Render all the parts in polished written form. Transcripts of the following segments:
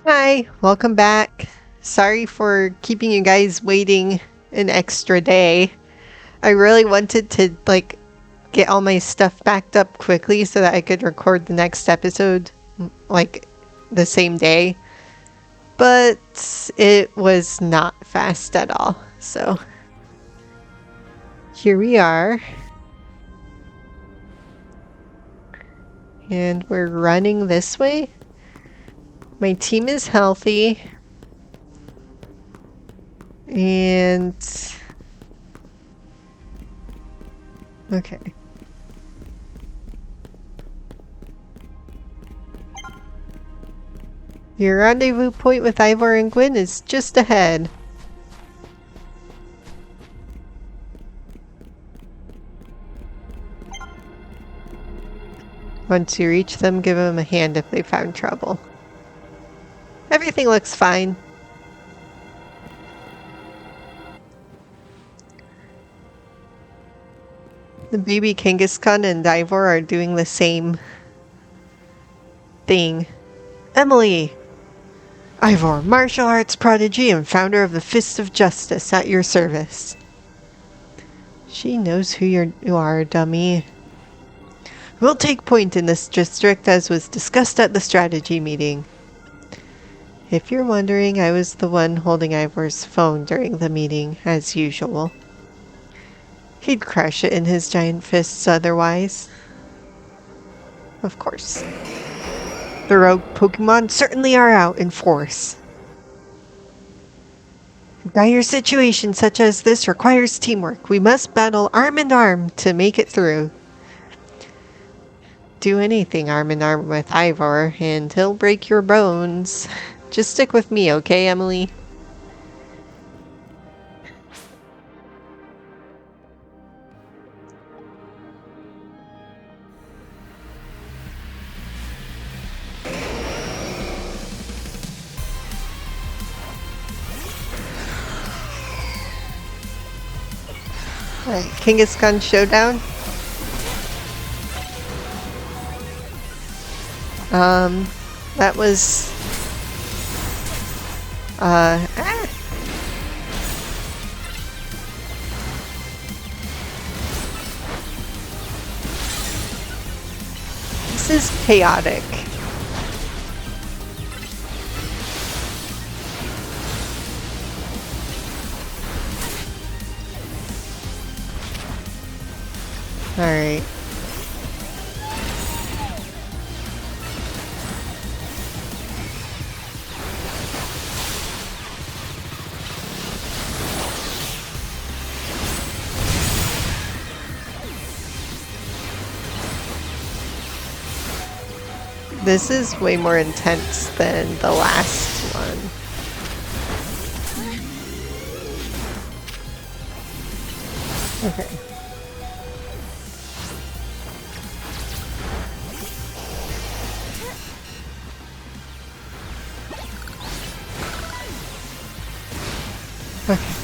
Hi, welcome back. Sorry for keeping you guys waiting an extra day. I really wanted to get all my stuff backed up quickly so that I could record the next episode like the same day. But it was not fast at all. So here we are. And we're running this way. My team is healthy. And okay. Your rendezvous point with Ivor and Gwyn is just ahead. Once you reach them, give them a hand if they found trouble. Everything looks fine. The baby Kangaskhan and Ivor are doing the same thing. Emily! Ivor, martial arts prodigy and founder of the Fist of Justice, at your service. She knows who you are, dummy. We'll take point in this district as was discussed at the strategy meeting. If you're wondering, I was the one holding Ivor's phone during the meeting, as usual. He'd crush it in his giant fists otherwise. Of course. The rogue Pokemon certainly are out in force. A dire situation such as this requires teamwork. We must battle arm in arm to make it through. Do anything arm in arm with Ivor, and he'll break your bones. Just stick with me, okay, Emily? Alright, Kangaskhan Showdown. That was... This is chaotic. Alright. This is way more intense than the last one. Okay. Okay.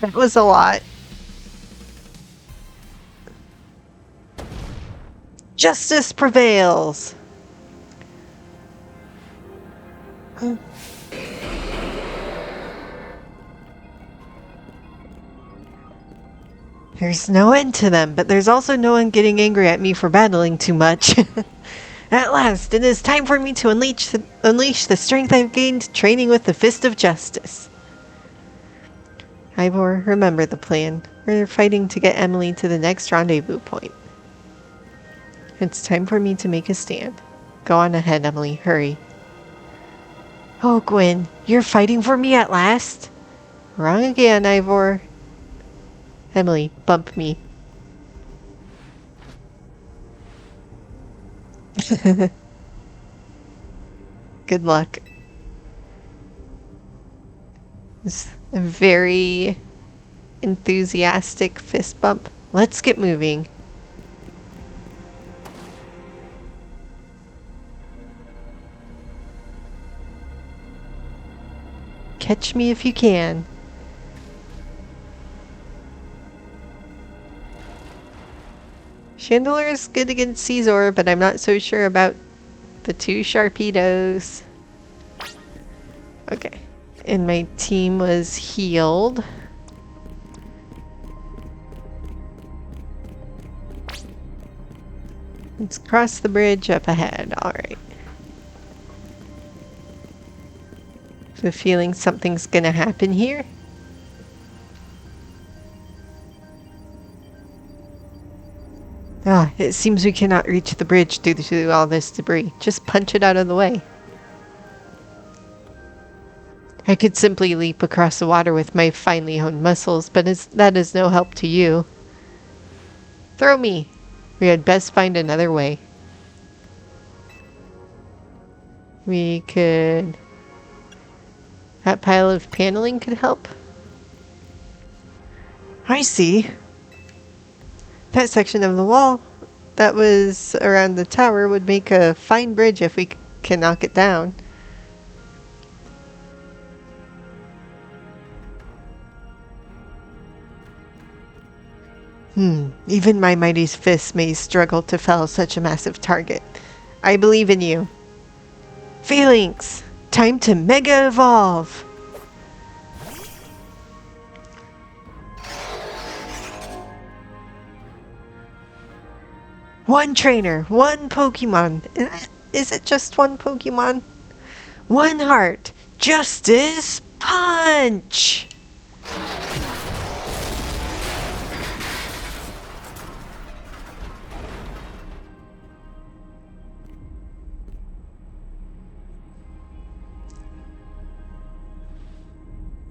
That was a lot. Justice prevails! There's no end to them, but there's also no one getting angry at me for battling too much. At last, it is time for me to unleash the strength I've gained training with the Fist of Justice. Ivor, remember the plan. We're fighting to get Emily to the next rendezvous point. It's time for me to make a stand. Go on ahead, Emily. Hurry. Oh, Gwyn, you're fighting for me at last? Wrong again, Ivor. Emily, bump me. Good luck. It's a very enthusiastic fist bump. Let's get moving. Catch me if you can. Chandelure is good against Caesar, but I'm not so sure about the two Sharpedos. Okay. And my team was healed. Let's cross the bridge up ahead. Alright. The feeling something's gonna happen here. Ah, it seems we cannot reach the bridge due to all this debris. Just punch it out of the way. I could simply leap across the water with my finely honed muscles, but that is no help to you. Throw me! We had best find another way. We could... That pile of paneling could help. I see. That section of the wall that was around the tower would make a fine bridge if we can knock it down. Even my mighty fist may struggle to fell such a massive target. I believe in you. Phalanx! Time to Mega Evolve! One trainer, one Pokemon. Is it just one Pokemon? One heart. Justice Punch!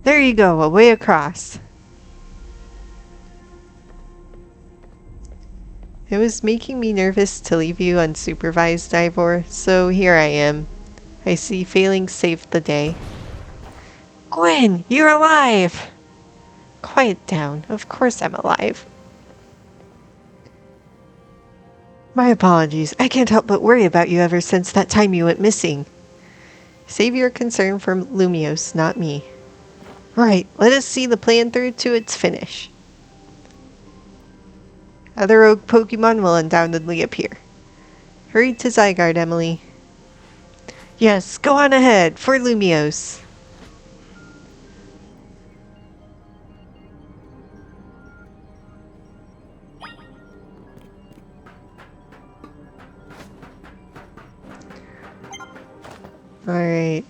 There you go, a way across. It was making me nervous to leave you unsupervised, Ivor, so here I am. I see Phalanx saved the day. Gwen, you're alive! Quiet down. Of course I'm alive. My apologies. I can't help but worry about you ever since that time you went missing. Save your concern for Lumiose, not me. Right, let us see the plan through to its finish. Other rogue Pokemon will undoubtedly appear. Hurry to Zygarde, Emily. Yes, go on ahead, for Lumiose. Alright.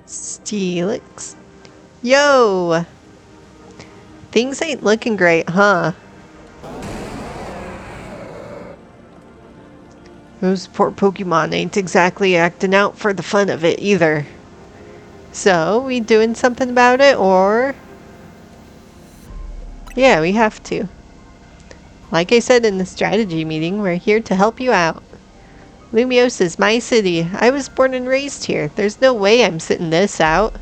Steelix. Yo! Things ain't looking great, huh? Those poor Pokemon ain't exactly acting out for the fun of it either. So, we doing something about it, or... Yeah, we have to. Like I said in the strategy meeting, we're here to help you out. Lumiose is my city. I was born and raised here. There's no way I'm sitting this out.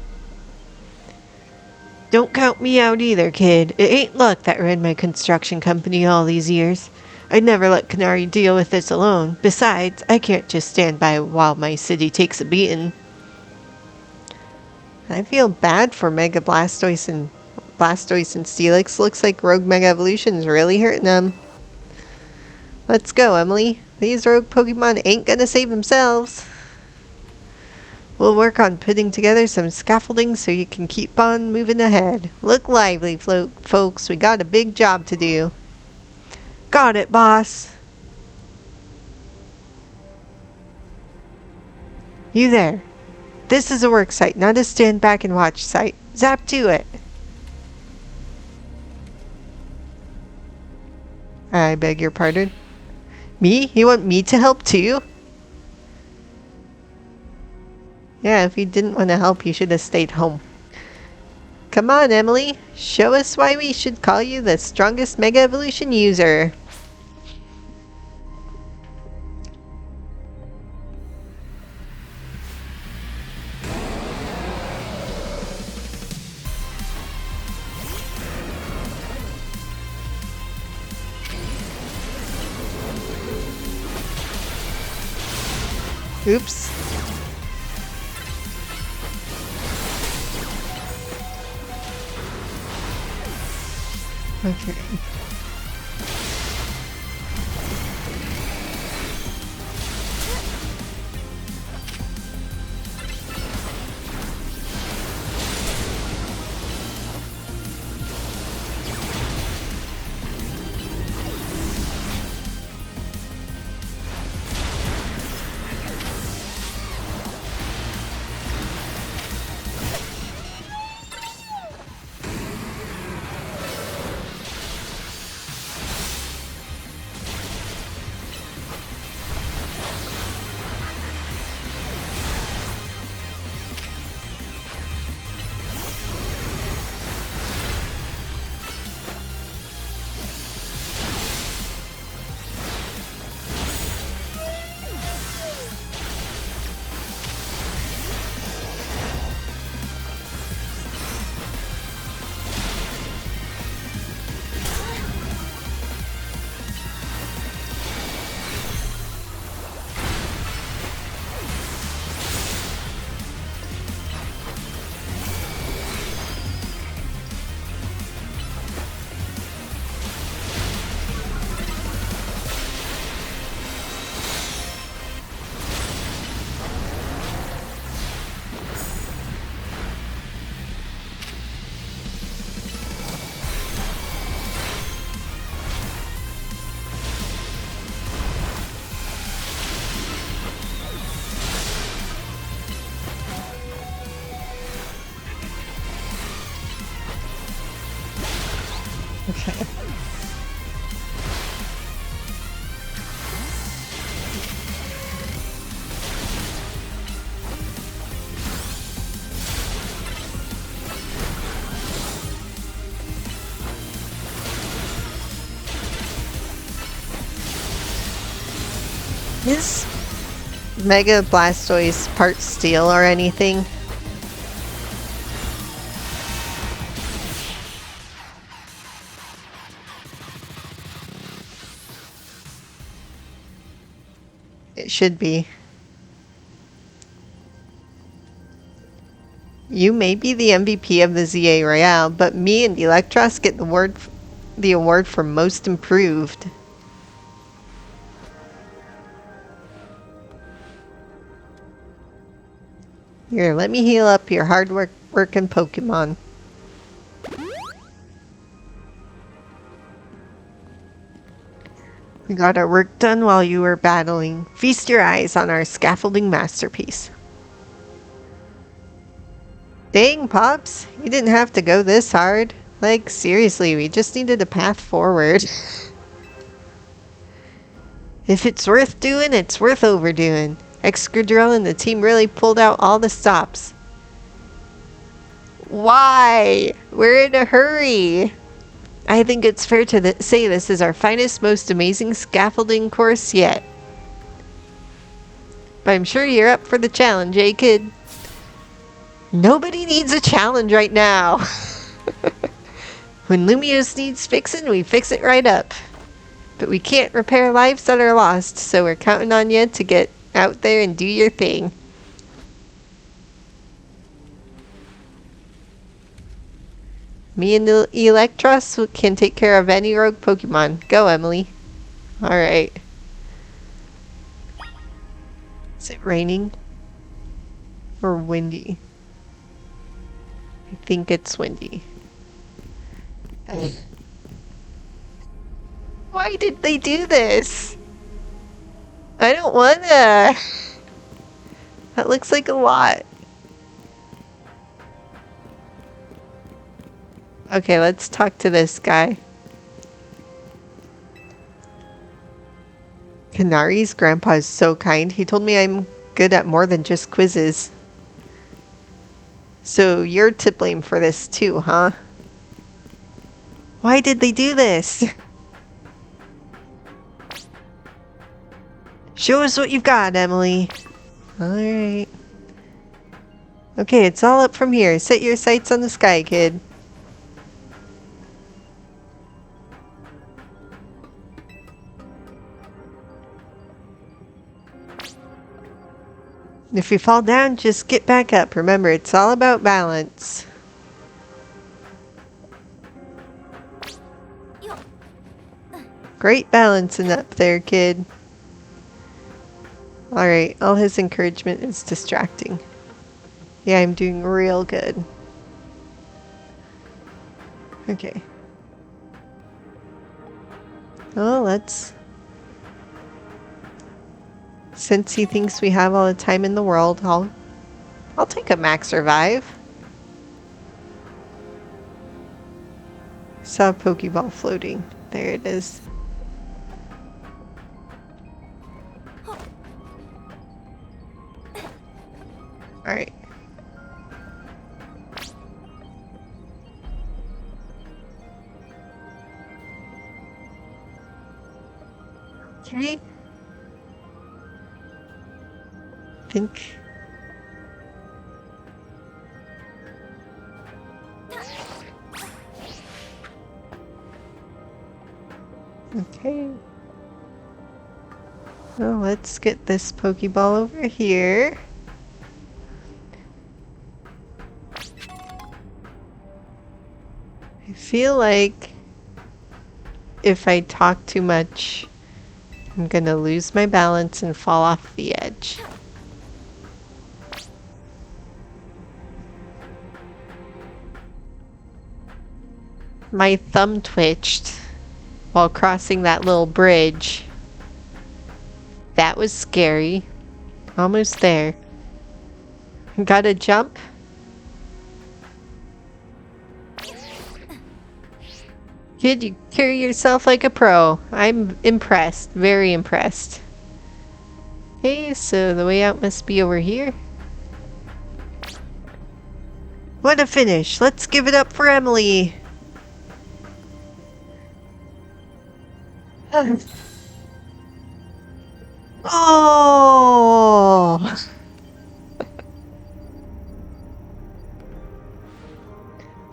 Don't count me out either, kid. It ain't luck that ran my construction company all these years. I'd never let Canary deal with this alone. Besides, I can't just stand by while my city takes a beating. I feel bad for Mega Blastoise and Steelix. Looks like Rogue Mega Evolution's really hurting them. Let's go, Emily. These rogue Pokemon ain't gonna save themselves. We'll work on putting together some scaffolding so you can keep on moving ahead. Look lively, folks. We got a big job to do. Got it, boss. You there. This is a work site, not a stand back and watch site. Zap to it. I beg your pardon. Me? You want me to help too? Yeah, if you didn't want to help, you should have stayed home. Come on, Emily. Show us why we should call you the strongest Mega Evolution user. Oops. Okay. Okay. Is Mega Blastoise part steel or anything? It should be. You may be the MVP of the ZA Royale, but me and Electros get the award for most improved. Here, let me heal up your working Pokemon. We got our work done while you were battling. Feast your eyes on our scaffolding masterpiece. Dang, Pops, you didn't have to go this hard. Like, seriously, we just needed a path forward. If it's worth doing, it's worth overdoing. Excadrill and the team really pulled out all the stops. Why? We're in a hurry. I think it's fair to say this is our finest, most amazing scaffolding course yet. But I'm sure you're up for the challenge, eh, kid? Nobody needs a challenge right now. When Lumiose needs fixing, we fix it right up. But we can't repair lives that are lost, so we're counting on you to get out there and do your thing. Me and the Electros can take care of any rogue Pokemon. Go, Emily. Alright. Is it raining? Or windy? I think it's windy. Why did they do this? I don't wanna. That looks like a lot. Okay, let's talk to this guy. Kanari's grandpa is so kind. He told me I'm good at more than just quizzes. So you're to blame for this too, huh? Why did they do this? Show us what you've got, Emily. Alright. Okay, it's all up from here. Set your sights on the sky, kid. If you fall down, just get back up. Remember, it's all about balance. Great balancing up there, kid. Alright, all his encouragement is distracting. Yeah, I'm doing real good. Okay. Oh, let's... Since he thinks we have all the time in the world, I'll take a max revive. Saw a Pokeball floating. There it is. Alright. Okay. Think. Okay. Well, let's get this Pokeball over here. I feel like if I talk too much, I'm gonna lose my balance and fall off the edge. My thumb twitched while crossing that little bridge. That was scary. Almost there. Gotta jump. Kid, you carry yourself like a pro. I'm impressed. Very impressed. Okay, so the way out must be over here. What a finish. Let's give it up for Emily. Oh!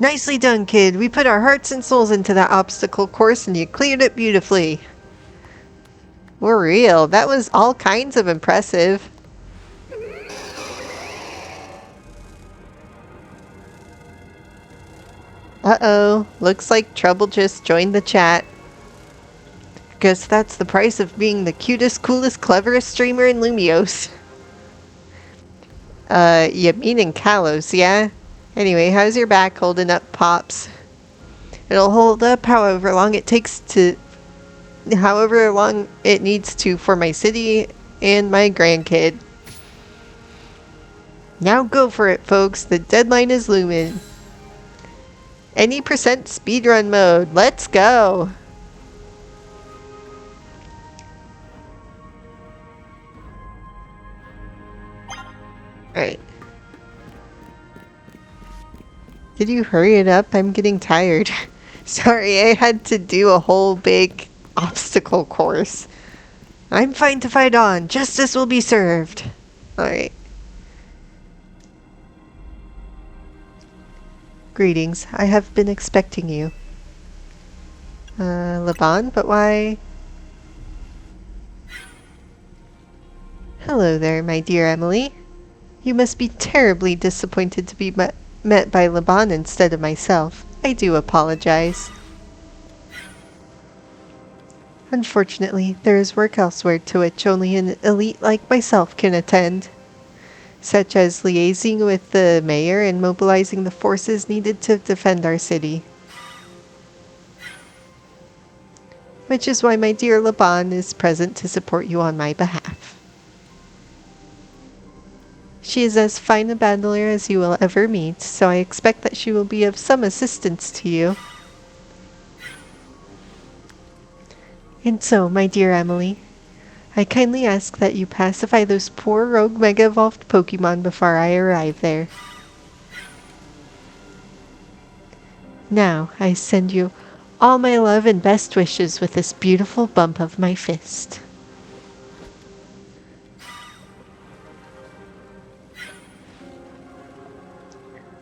Nicely done, kid. We put our hearts and souls into that obstacle course and you cleared it beautifully. For real. That was all kinds of impressive. Uh-oh. Looks like Trouble just joined the chat. Guess that's the price of being the cutest, coolest, cleverest streamer in Lumiose. You mean in Kalos, yeah? Anyway, how's your back holding up, Pops? It'll hold up however long it needs to for my city and my grandkid. Now go for it, folks. The deadline is looming. Any percent speedrun mode. Let's go. Alright. Did you hurry it up? I'm getting tired. Sorry, I had to do a whole big obstacle course. I'm fine to fight on. Justice will be served. Alright. Greetings. I have been expecting you. Laban, but why? Hello there, my dear Emily. You must be terribly disappointed to be met by Laban instead of myself. I do apologize. Unfortunately, there is work elsewhere to which only an elite like myself can attend, such as liaising with the mayor and mobilizing the forces needed to defend our city. Which is why my dear Laban is present to support you on my behalf. She is as fine a battler as you will ever meet, so I expect that she will be of some assistance to you. And so, my dear Emily, I kindly ask that you pacify those poor rogue Mega Evolved Pokemon before I arrive there. Now I send you all my love and best wishes with this beautiful bump of my fist.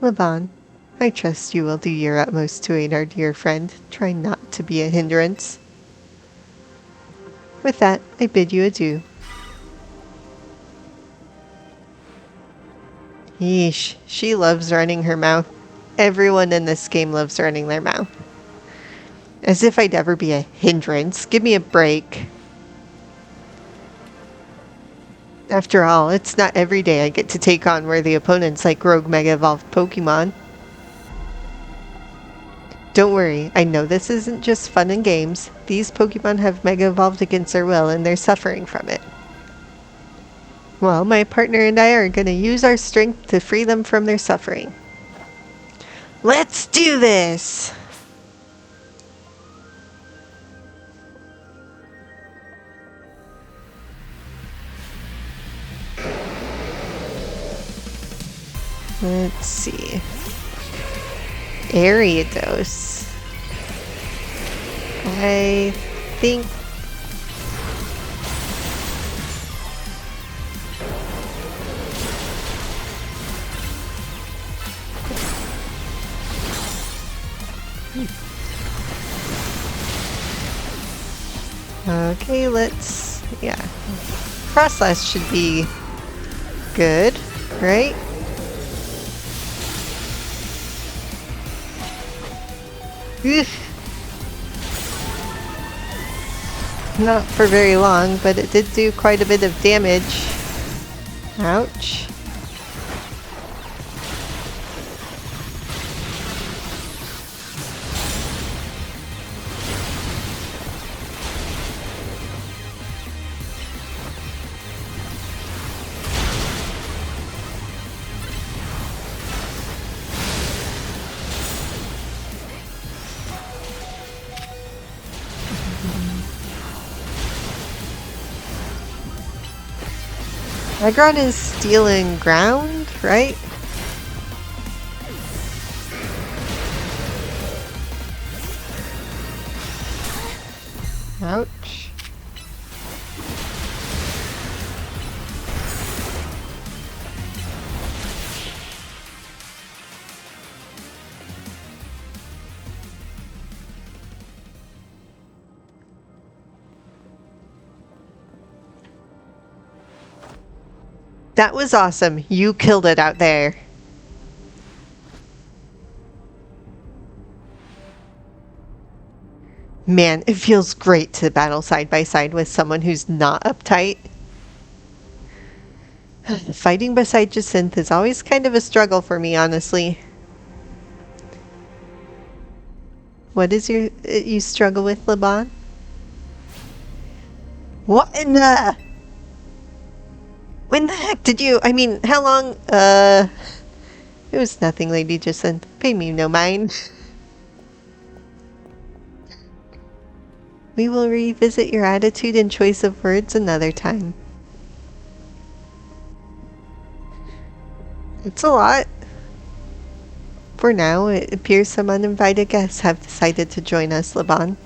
Laban, I trust you will do your utmost to aid our dear friend. Try not to be a hindrance. With that, I bid you adieu. Yeesh, she loves running her mouth. Everyone in this game loves running their mouth. As if I'd ever be a hindrance. Give me a break. After all, it's not every day I get to take on worthy opponents like Rogue Mega Evolved Pokemon. Don't worry, I know this isn't just fun and games. These Pokemon have Mega Evolved against their will and they're suffering from it. Well, my partner and I are gonna use our strength to free them from their suffering. Let's do this! Let's see. Ariados. I think... Okay, let's... yeah. Crosslash should be good, right? Not for very long, but it did do quite a bit of damage. Ouch. Aggron is stealing ground, right? Ouch. That was awesome. You killed it out there. Man, it feels great to battle side by side with someone who's not uptight. Fighting beside Jacinthe is always kind of a struggle for me, honestly. What is you struggle with, Laban? What in the... When the heck did you... I mean, how long... It was nothing, Lady Jacinthe. Pay me no mind. We will revisit your attitude and choice of words another time. It's a lot. For now, it appears some uninvited guests have decided to join us, Laban.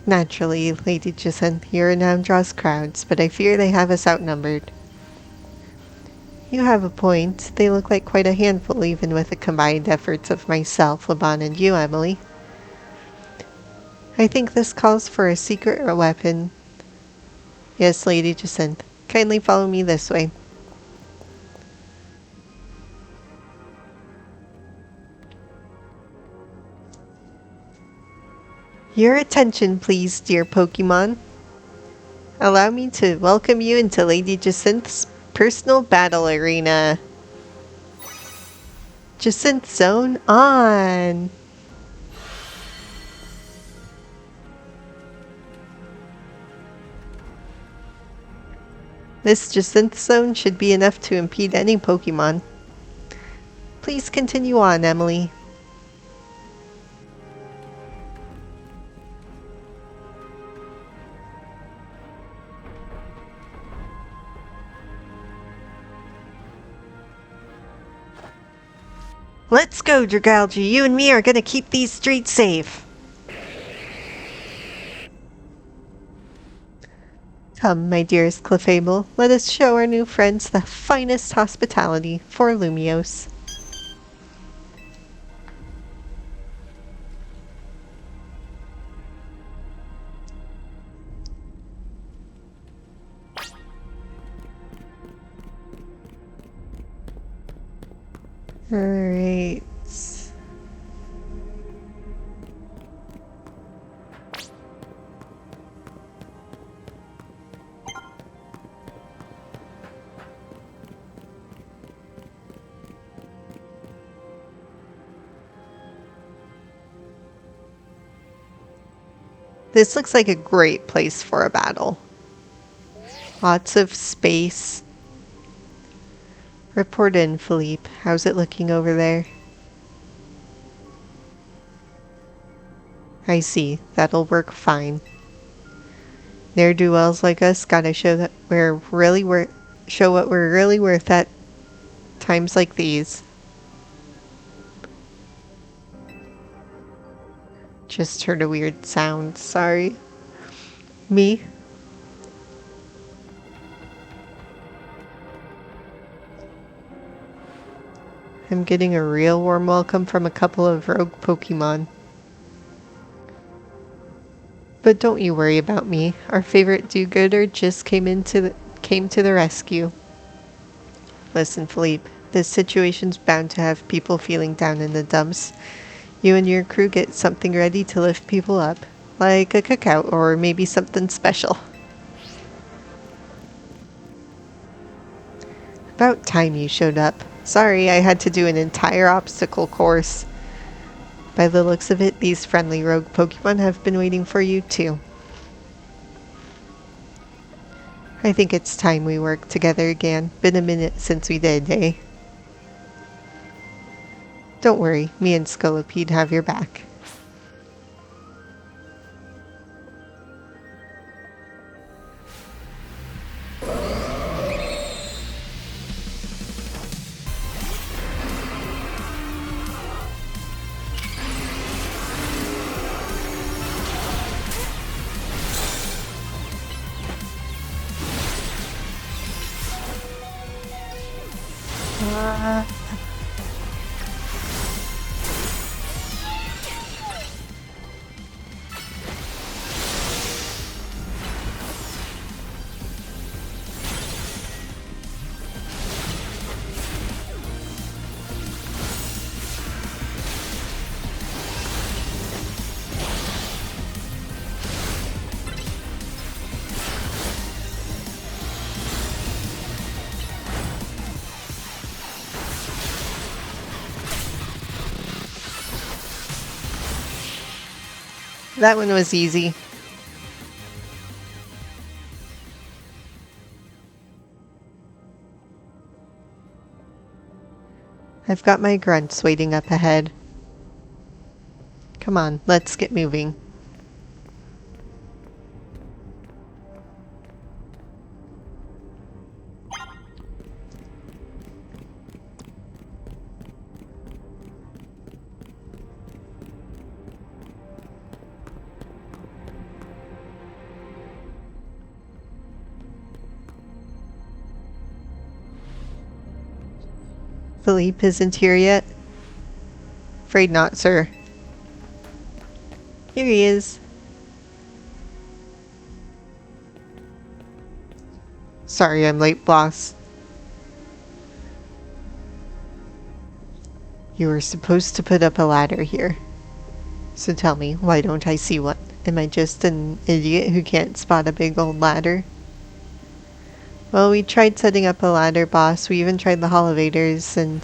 Naturally, Lady Jacinthe, your renown draws crowds, but I fear they have us outnumbered. You have a point. They look like quite a handful, even with the combined efforts of myself, Laban, and you, Emily. I think this calls for a secret weapon. Yes, Lady Jacinthe. Kindly follow me this way. Your attention, please, dear Pokemon. Allow me to welcome you into Lady Jacinthe's personal battle arena. Jacinthe Zone on! This Jacinthe Zone should be enough to impede any Pokemon. Please continue on, Emily. Let's go, Dragalge. You and me are gonna keep these streets safe. Come, my dearest Clefable, let us show our new friends the finest hospitality for Lumios. Alright. This looks like a great place for a battle. Lots of space. Report in, Philippe. How's it looking over there? I see. That'll work fine. Ne'er-do-wells like us gotta show that show what we're really worth at times like these. Just heard a weird sound. Sorry. Me? I'm getting a real warm welcome from a couple of rogue Pokemon. But don't you worry about me. Our favorite do-gooder just came to the rescue. Listen, Philippe, this situation's bound to have people feeling down in the dumps. You and your crew get something ready to lift people up, like a cookout or maybe something special. About time you showed up. Sorry, I had to do an entire obstacle course. By the looks of it, these friendly rogue Pokemon have been waiting for you too. I think it's time we work together again. Been a minute since we did, eh? Don't worry, me and Scolipede have your back. That one was easy. I've got my grunts waiting up ahead. Come on, let's get moving. Philippe isn't here yet? Afraid not, sir. Here he is. Sorry I'm late, boss. You were supposed to put up a ladder here. So tell me, why don't I see one? Am I just an idiot who can't spot a big old ladder? Well, we tried setting up a ladder, boss. We even tried the elevators, and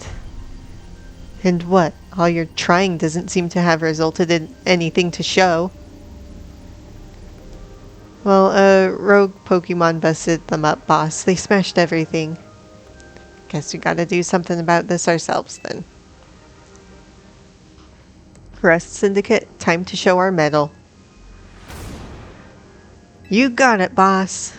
what? All your trying doesn't seem to have resulted in anything to show. Well, a rogue Pokemon busted them up, boss. They smashed everything. Guess we gotta do something about this ourselves, then. Rust Syndicate, time to show our mettle. You got it, boss.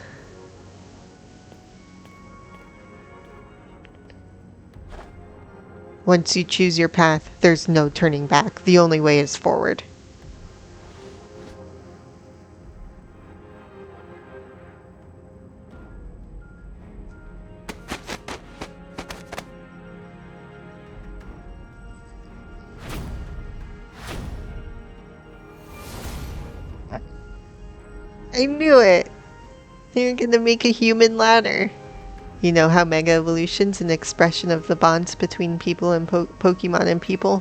Once you choose your path, there's no turning back. The only way is forward. I knew it! You're gonna make a human ladder. You know how Mega Evolution's an expression of the bonds between people and Pokemon and people?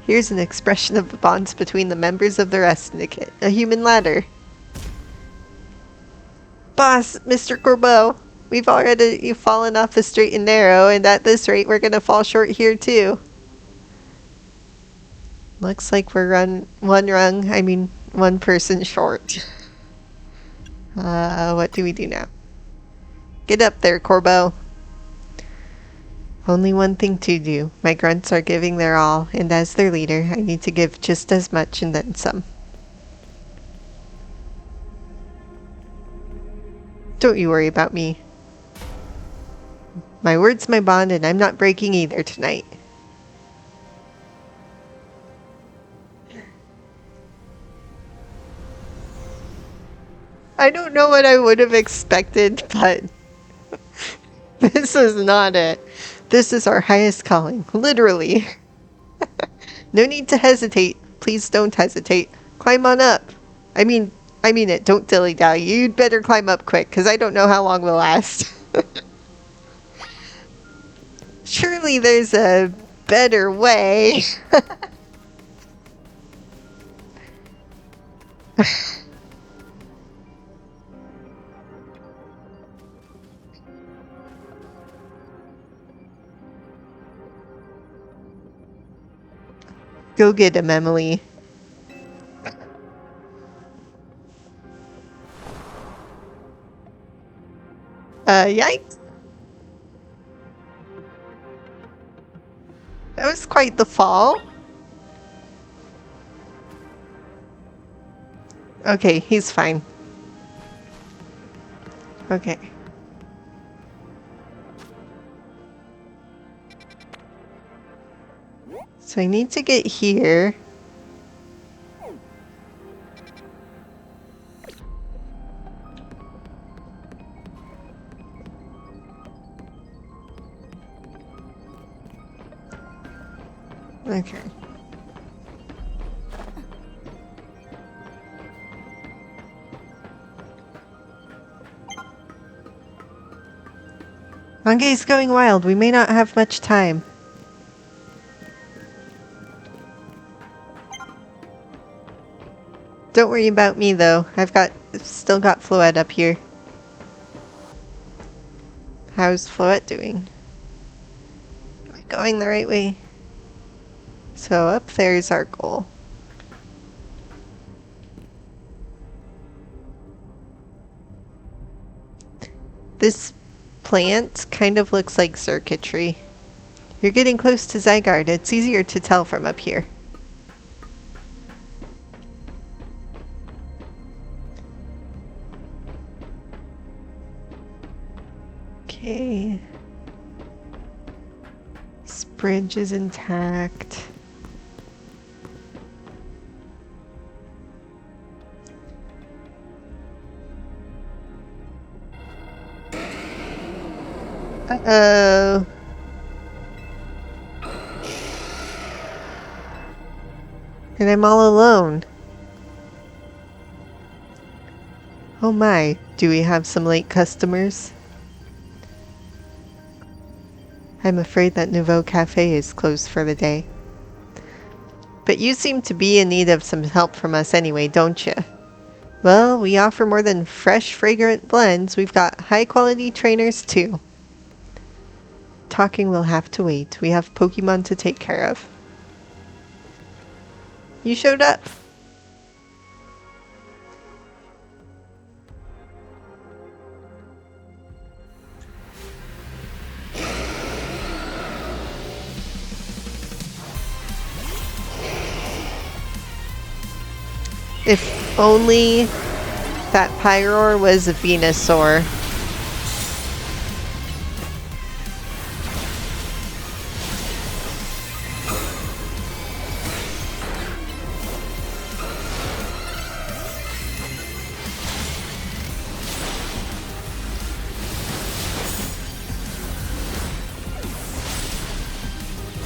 Here's an expression of the bonds between the members of the Rest Syndicate. A human ladder. Boss, Mr. Corbeau, we've already fallen off the straight and narrow, and at this rate we're gonna fall short here too. Looks like we're one person short. What do we do now? Get up there, Corbeau. Only one thing to do. My grunts are giving their all, and as their leader, I need to give just as much and then some. Don't you worry about me. My word's my bond, and I'm not breaking either tonight. I don't know what I would have expected, but this is not it. This is our highest calling, literally. No need to hesitate. Please don't hesitate. Climb on up. I mean it. Don't dilly-dally. You'd better climb up quick, because I don't know how long we'll last. Surely there's a better way. Go get him, Emily. Yikes. That was quite the fall. Okay, he's fine. Okay. So I need to get here. Okay. Angei's going wild. We may not have much time. Don't worry about me though. Still got Floette up here. How's Floette doing? Am I going the right way? So up there's our goal. This plant kind of looks like circuitry. You're getting close to Zygarde. It's easier to tell from up here. Okay. This bridge is intact. Uh-oh. And I'm all alone. Oh my, do we have some late customers? I'm afraid that Nouveau Cafe is closed for the day. But you seem to be in need of some help from us anyway, don't you? Well, we offer more than fresh, fragrant blends. We've got high-quality trainers, too. Talking will have to wait. We have Pokemon to take care of. You showed up. If only that Pyroar was a Venusaur.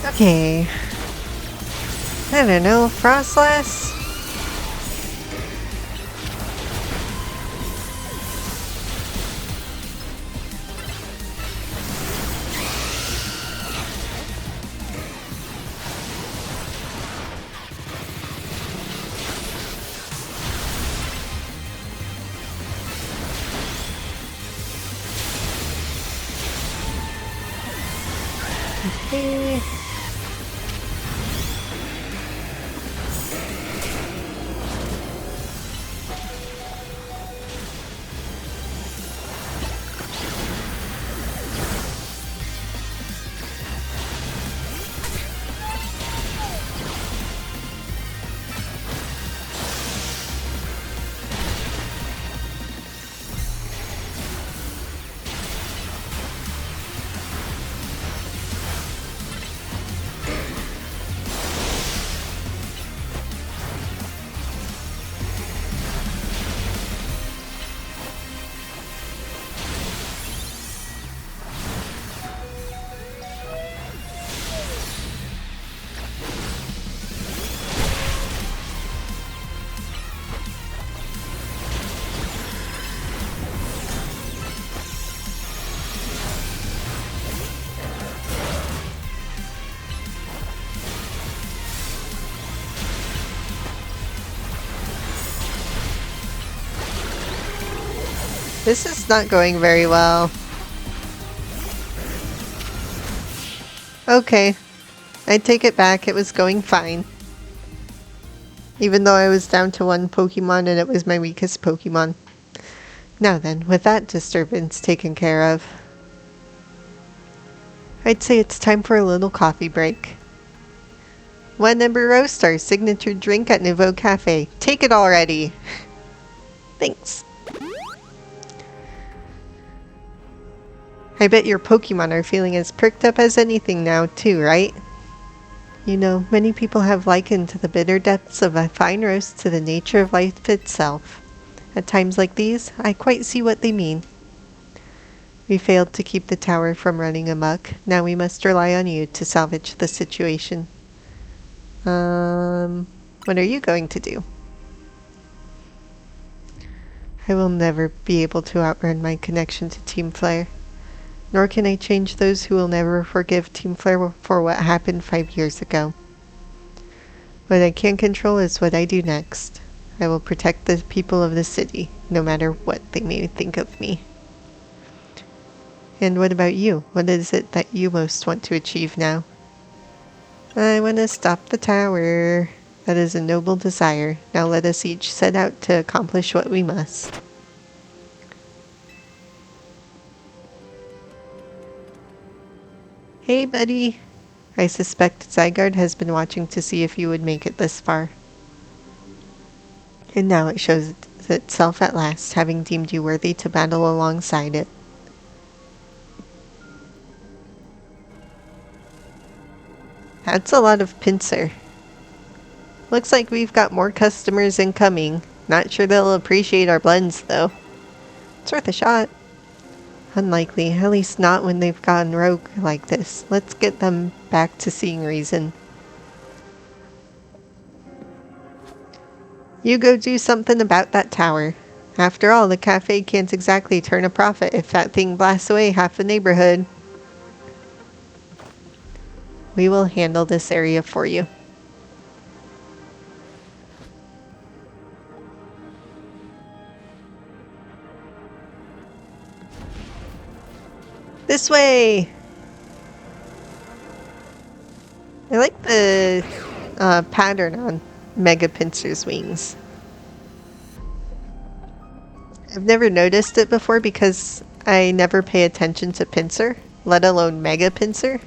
Okay. I don't know, Frostlass? Okay. This is not going very well. Okay. I take it back, it was going fine. Even though I was down to one Pokemon and it was my weakest Pokemon. Now then, with that disturbance taken care of, I'd say it's time for a little coffee break. One Ember Roast, our signature drink at Nouveau Cafe. Take it already! Thanks. I bet your Pokemon are feeling as perked up as anything now, too, right? You know, many people have likened the bitter depths of a fine roast to the nature of life itself. At times like these, I quite see what they mean. We failed to keep the tower from running amok. Now we must rely on you to salvage the situation. What are you going to do? I will never be able to outrun my connection to Team Flare. Nor can I change those who will never forgive Team Flare for what happened 5 years ago. What I can control is what I do next. I will protect the people of the city, no matter what they may think of me. And what about you? What is it that you most want to achieve now? I want to stop the tower. That is a noble desire. Now let us each set out to accomplish what we must. Hey, buddy. I suspect Zygarde has been watching to see if you would make it this far. And now it shows itself at last, having deemed you worthy to battle alongside it. That's a lot of Pinsir. Looks like we've got more customers incoming. Not sure they'll appreciate our blends, though. It's worth a shot. Unlikely, at least not when they've gone rogue like this. Let's get them back to seeing reason. You go do something about that tower. After all, the cafe can't exactly turn a profit if that thing blasts away half the neighborhood. We will handle this area for you. This way! I like the pattern on Mega Pinsir's wings. I've never noticed it before because I never pay attention to Pinsir, let alone Mega Pinsir.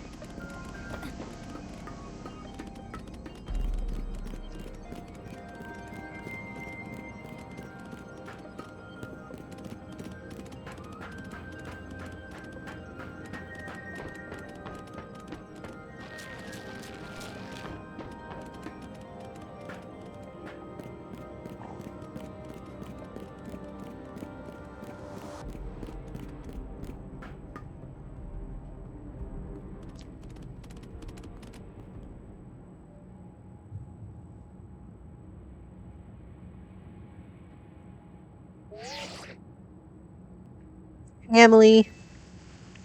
Emily,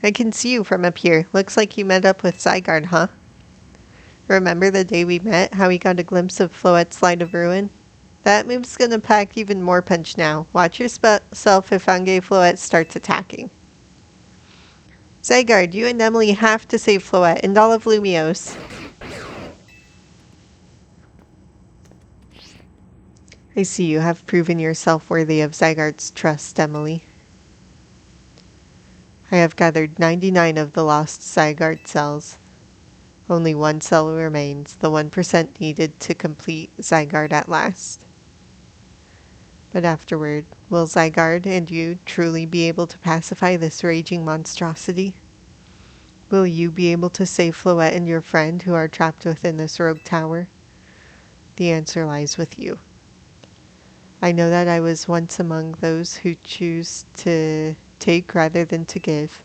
I can see you from up here. Looks like you met up with Zygarde, huh? Remember the day we met, how we got a glimpse of Floette's Light of Ruin? That move's gonna pack even more punch now. Watch yourself if Ange Floette starts attacking. Zygarde, you and Emily have to save Floette and all of Lumiose. I see you have proven yourself worthy of Zygarde's trust, Emily. I have gathered 99 of the lost Zygarde cells. Only one cell remains, the 1% needed to complete Zygarde at last. But afterward, will Zygarde and you truly be able to pacify this raging monstrosity? Will you be able to save Floette and your friend who are trapped within this rogue tower? The answer lies with you. I know that I was once among those who choose to take rather than to give,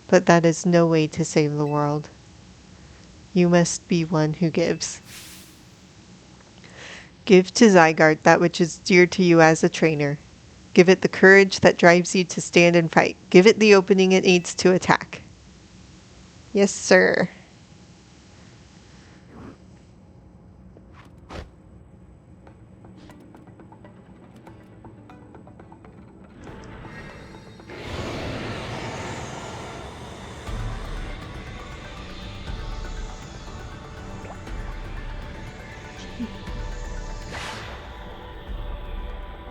but that is no way to save the world. You must be one who gives. Give to Zygarde that which is dear to you as a trainer. Give it the courage that drives you to stand and fight. Give it the opening it needs to attack. Yes, sir.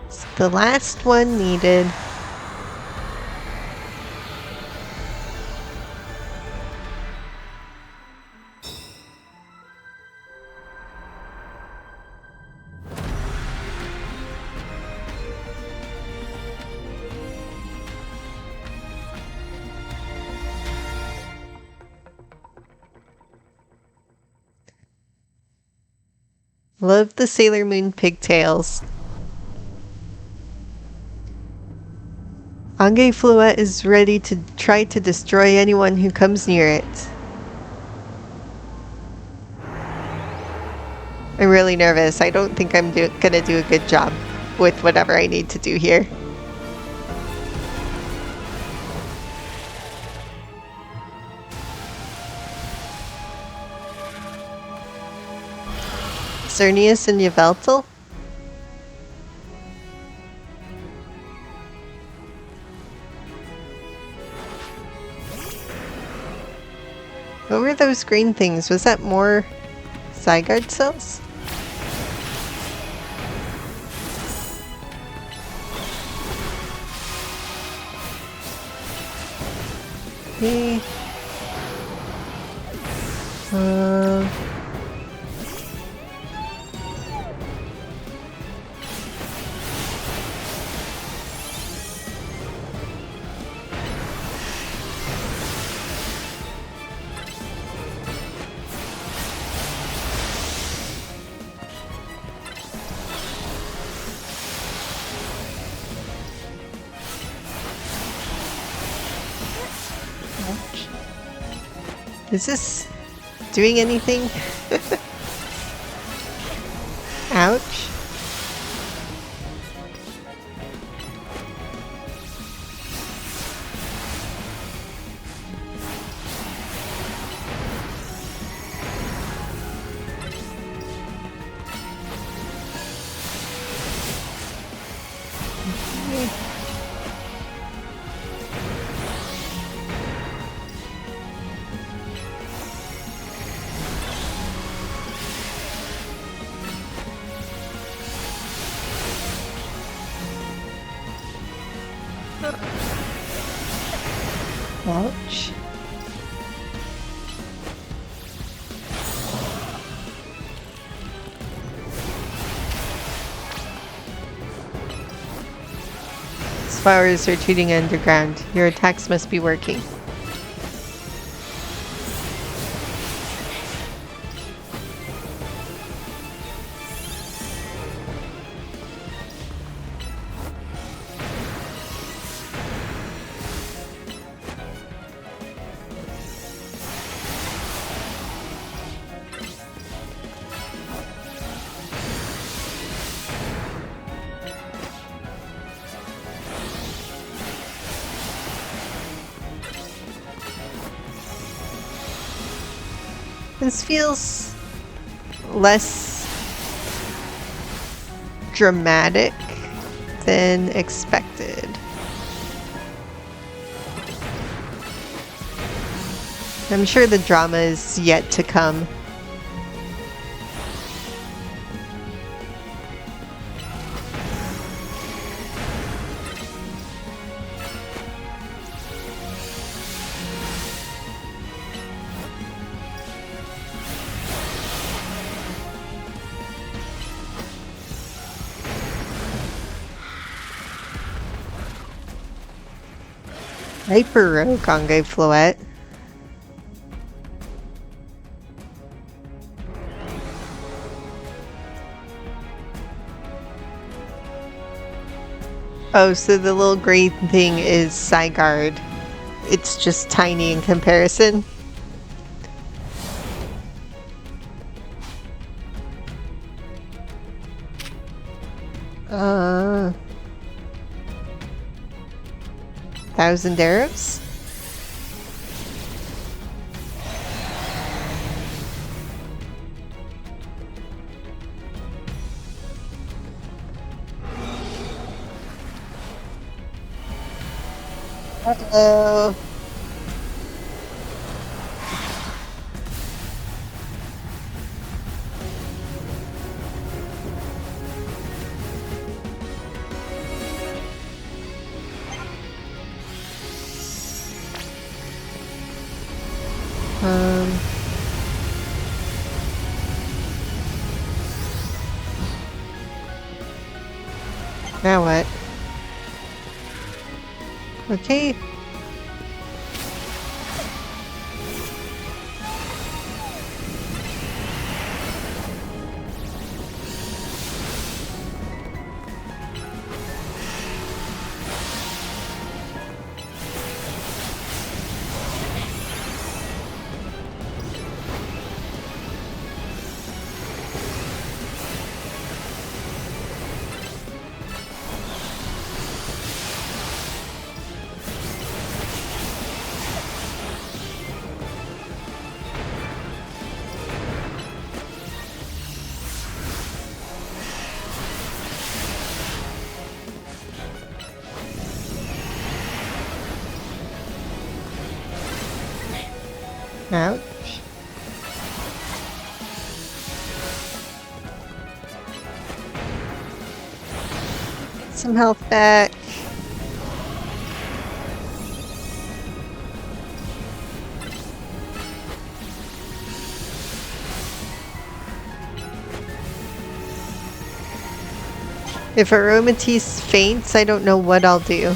It's the last one needed. Love the Sailor Moon pigtails. Ange Floette is ready to try to destroy anyone who comes near it. I'm really nervous. I don't think I'm gonna do a good job with whatever I need to do here. Xerneas and Yveltal? What were those green things? Was that more Zygarde cells? Okay. Is this doing anything? Ouch. Ouch. As far as retreating underground, your attacks must be working. This feels less dramatic than expected. I'm sure the drama is yet to come. Hyper Rokongai Floette. Oh, so the little gray thing is Zygarde. It's just tiny in comparison. Thousand Arrows? Uh-oh. Now what? Okay. Ouch. Some health back. If Aromatisse faints, I don't know what I'll do.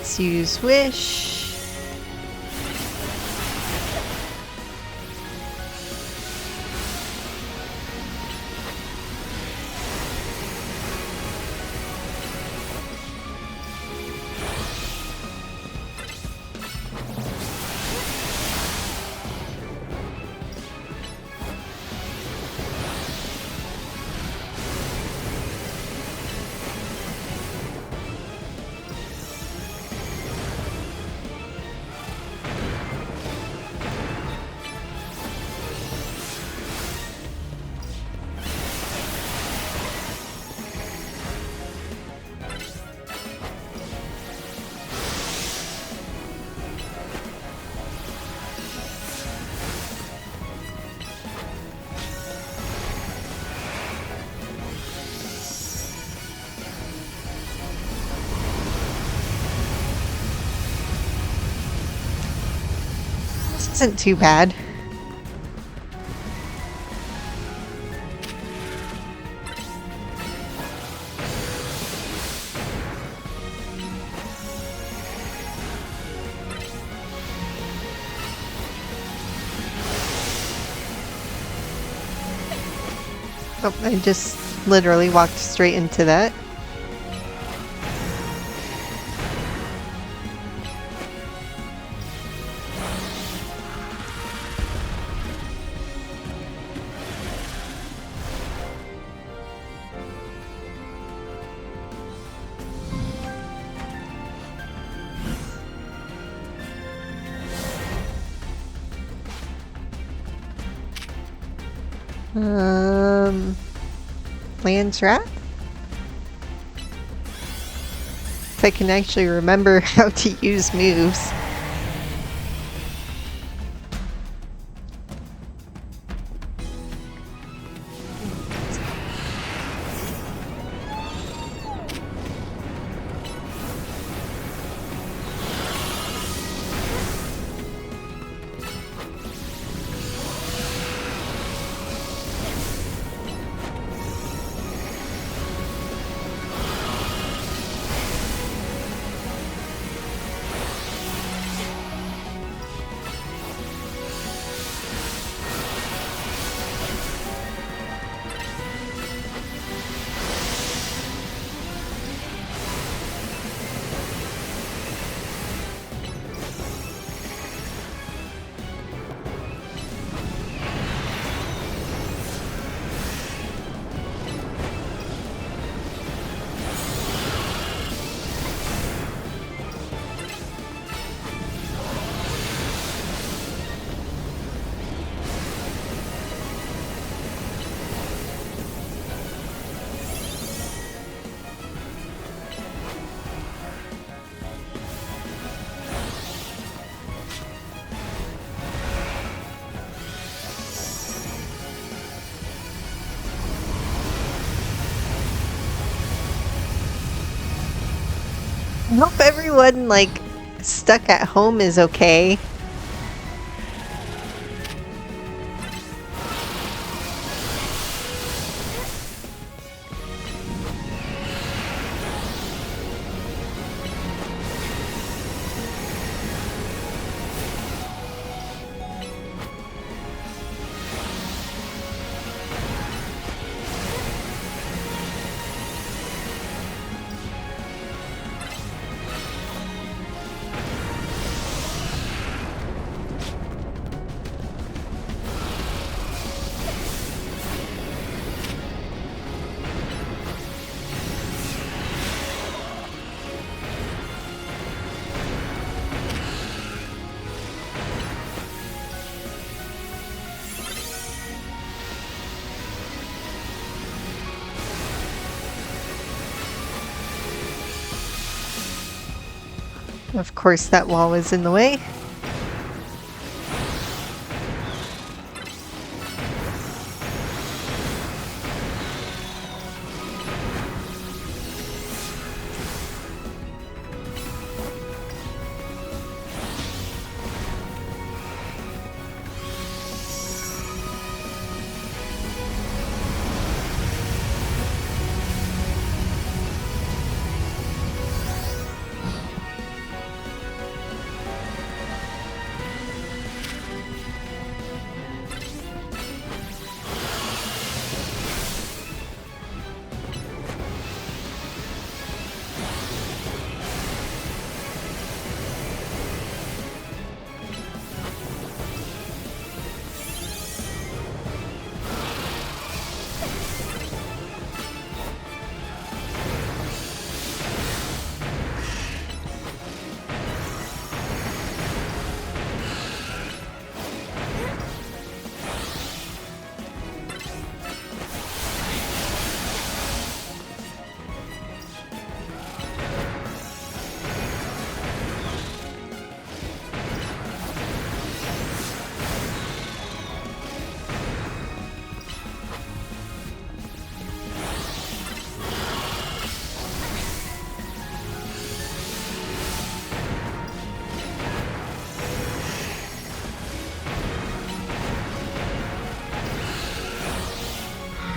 Let's use Wish. This isn't too bad. Oh, I just literally walked straight into that. Land's Wrath? If I can actually remember how to use moves. I hope everyone, like, stuck at home is okay. Of course, that wall was in the way.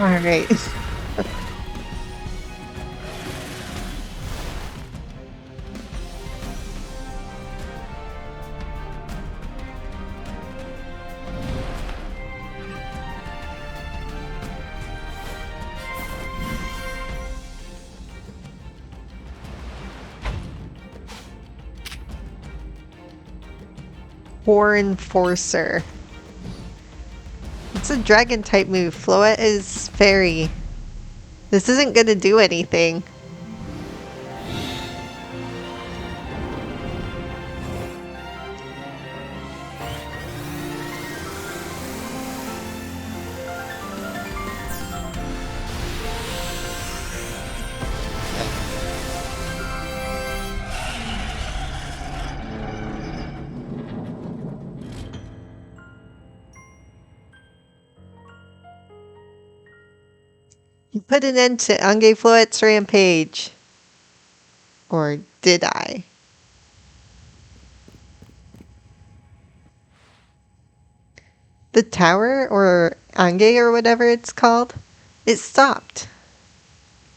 All right. Core Enforcer. It's a dragon type move. Floette is fairy. This isn't gonna do anything. You put an end to Ange Floette's rampage. Or did I? The tower, or Ange, or whatever it's called, it stopped.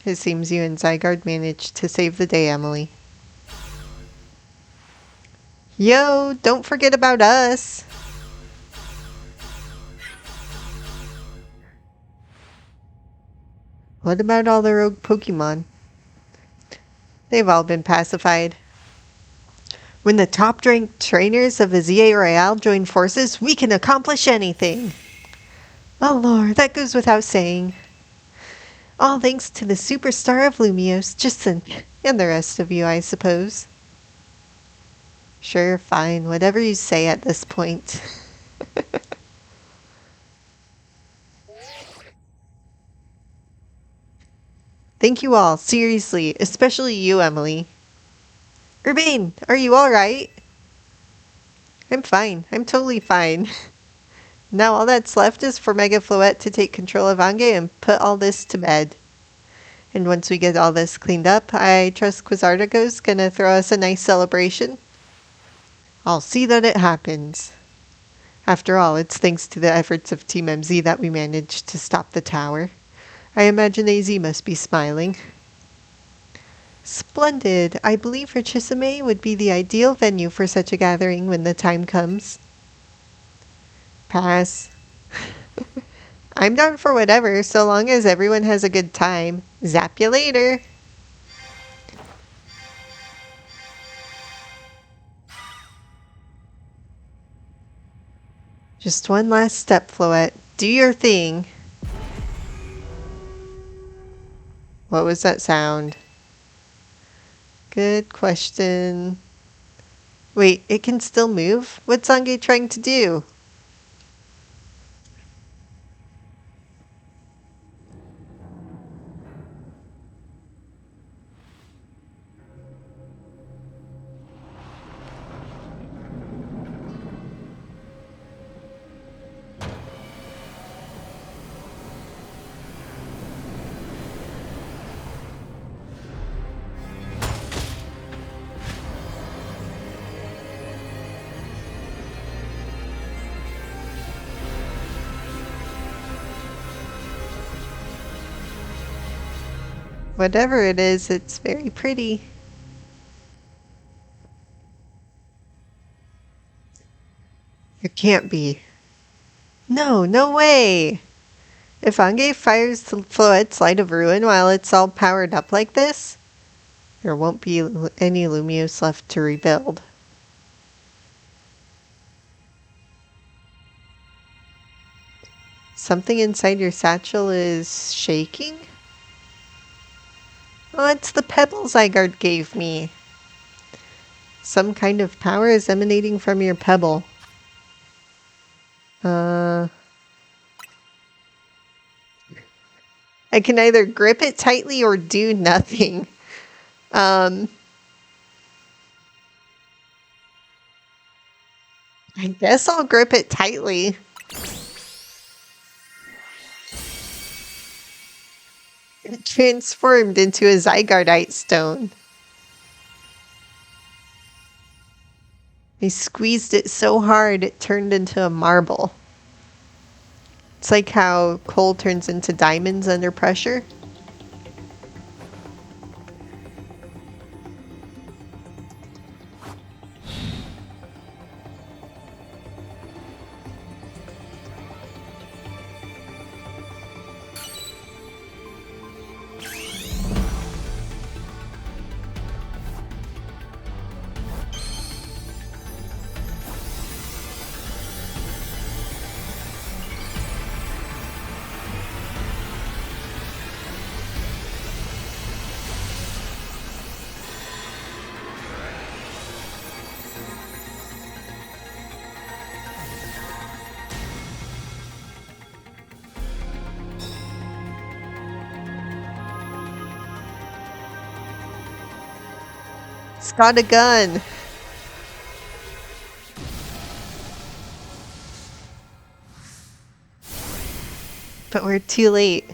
It seems you and Zygarde managed to save the day, Emily. Yo, don't forget about us. What about all the rogue Pokemon? They've all been pacified. When the top-ranked trainers of Azia Royale join forces, we can accomplish anything. Oh lord, that goes without saying. All thanks to the superstar of Lumiose, Jacinthe, and the rest of you, I suppose. Sure, fine, whatever you say at this point. Thank you all, seriously, especially you, Emily. Urbane, are you alright? I'm fine. I'm totally fine. Now all that's left is for Mega Floette to take control of Ange and put all this to bed. And once we get all this cleaned up, I trust Quizartigo's gonna throw us a nice celebration. I'll see that it happens. After all, it's thanks to the efforts of Team MZ that we managed to stop the tower. I imagine AZ must be smiling. Splendid. I believe Richisime would be the ideal venue for such a gathering when the time comes. Pass. I'm down for whatever, so long as everyone has a good time. Zap you later. Just one last step, Floette. Do your thing. What was that sound? Good question. Wait, it can still move? What's Ange trying to do? Whatever it is, it's very pretty. It can't be. No, no way! If Ange fires the Floette's Light of Ruin while it's all powered up like this, there won't be any Lumiose left to rebuild. Something inside your satchel is shaking? Oh, it's the pebbles Zygarde gave me. Some kind of power is emanating from your pebble. I can either grip it tightly or do nothing. I guess I'll grip it tightly. It transformed into a Zygardeite stone. I squeezed it so hard it turned into a marble. It's like how coal turns into diamonds under pressure. got a gun. But we're too late.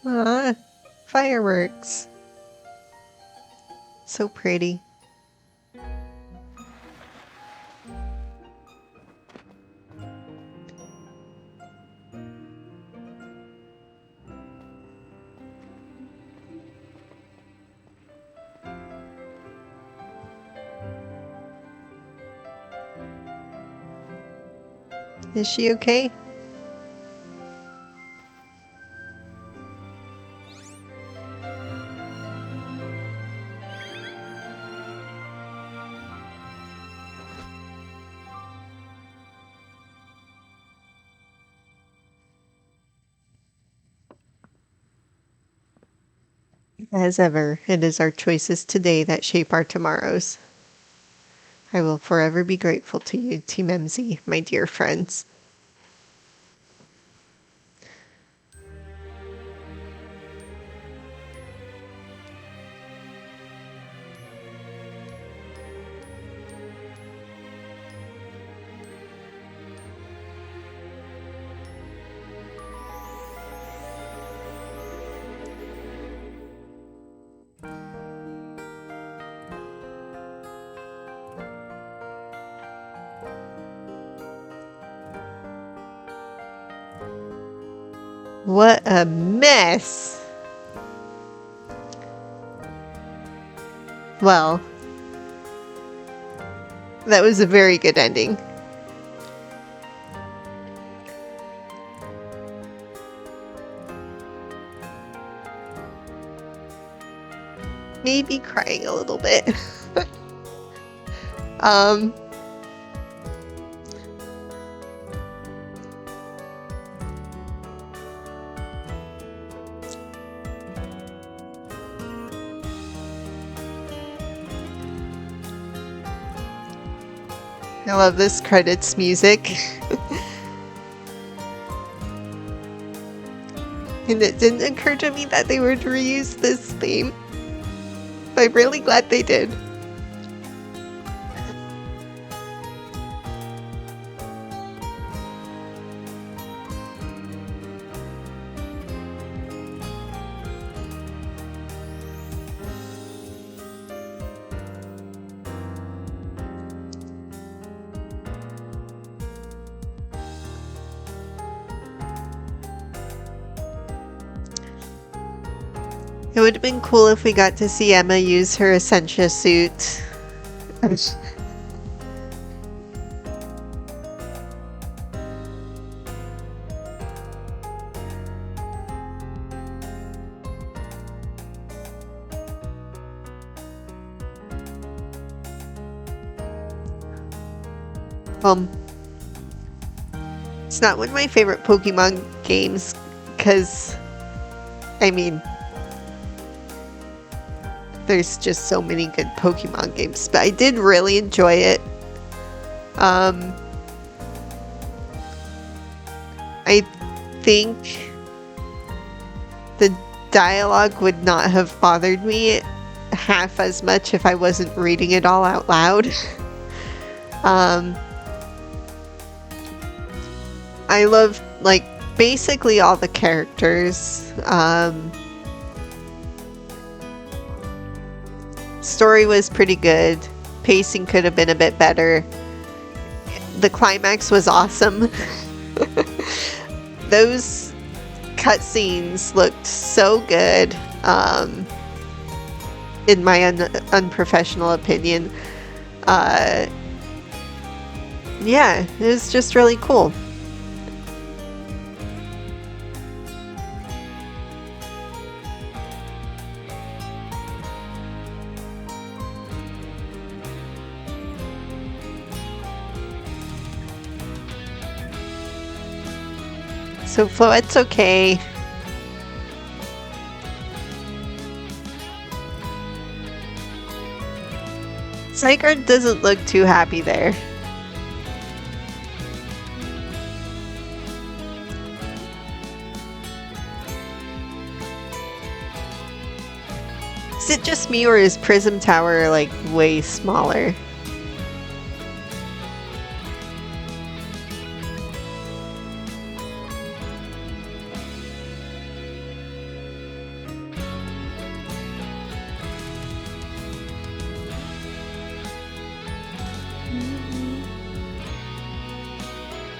Ah, fireworks. So pretty. Is she okay? As ever, it is our choices today that shape our tomorrows. I will forever be grateful to you, Team MZ, my dear friends. What a mess! Well, that was a very good ending. Maybe crying a little bit. I love this credits music. And it didn't occur to me that they would reuse this theme. I'm really glad they did. It would have been cool if we got to see Emma use her Essentia suit. It's not one of my favorite Pokemon games, because, I mean, there's just so many good Pokemon games, but I did really enjoy it. I think the dialogue would not have bothered me half as much if I wasn't reading it all out loud. I love, like, basically all the characters. Story was pretty good. Pacing could have been a bit better. The climax was awesome. Those cutscenes looked so good, in my unprofessional opinion. Yeah, it was just really cool. So Floette's okay. Zygarde doesn't look too happy there. Is it just me or is Prism Tower like way smaller?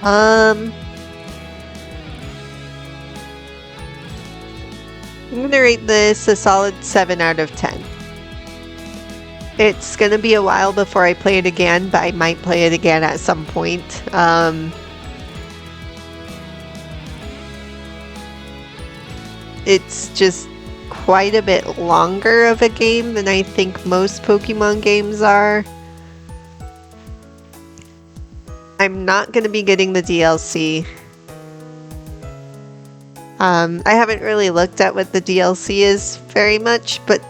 I'm gonna rate this a solid 7 out of 10. It's gonna be a while before I play it again, but I might play it again at some point. It's just quite a bit longer of a game than I think most Pokemon games are. I'm not going to be getting the DLC. I haven't really looked at what the DLC is very much, but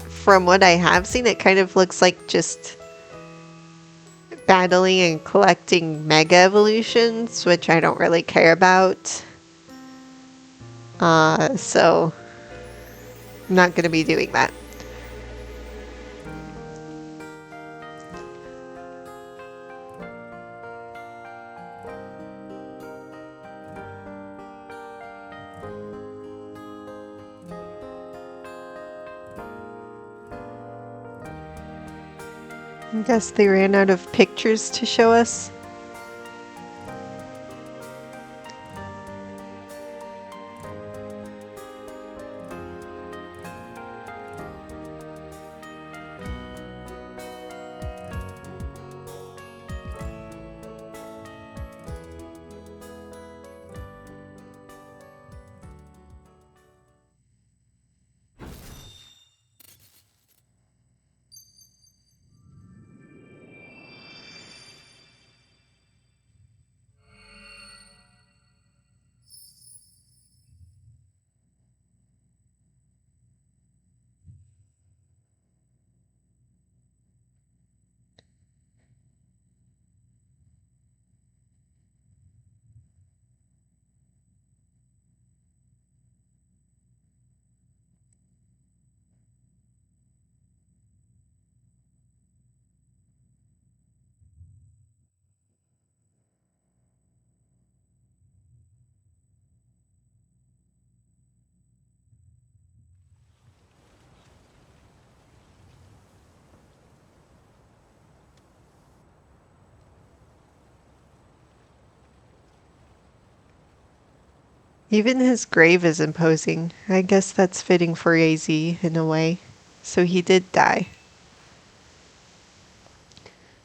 from what I have seen, it kind of looks like just battling and collecting Mega Evolutions, which I don't really care about. So I'm not going to be doing that. I guess they ran out of pictures to show us. Even his grave is imposing. I guess that's fitting for AZ in a way. So he did die.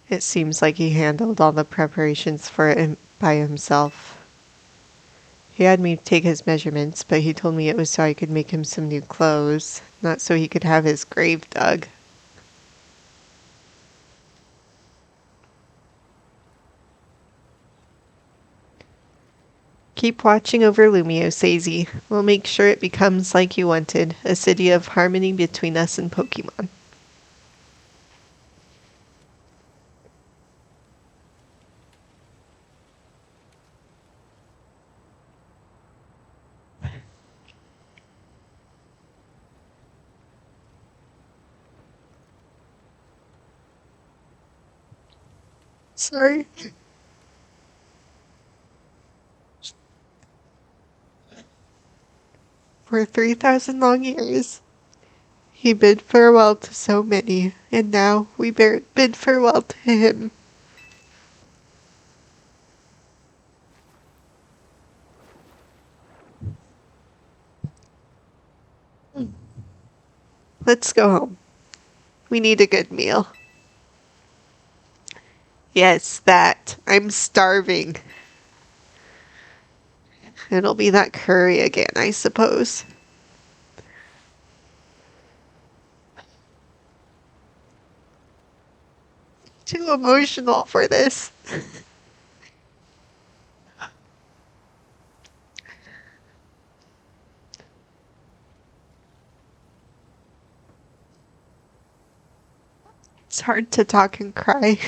It seems like he handled all the preparations for it by himself. He had me take his measurements, but he told me it was so I could make him some new clothes, not so he could have his grave dug. Keep watching over Lumiose, AZ. We'll make sure it becomes like you wanted, a city of harmony between us and Pokemon. Sorry. For 3,000 long years, he bid farewell to so many, and now we bid farewell to him. Let's go home. We need a good meal. Yes, that. I'm starving. It'll be that curry again, I suppose. Too emotional for this. It's hard to talk and cry.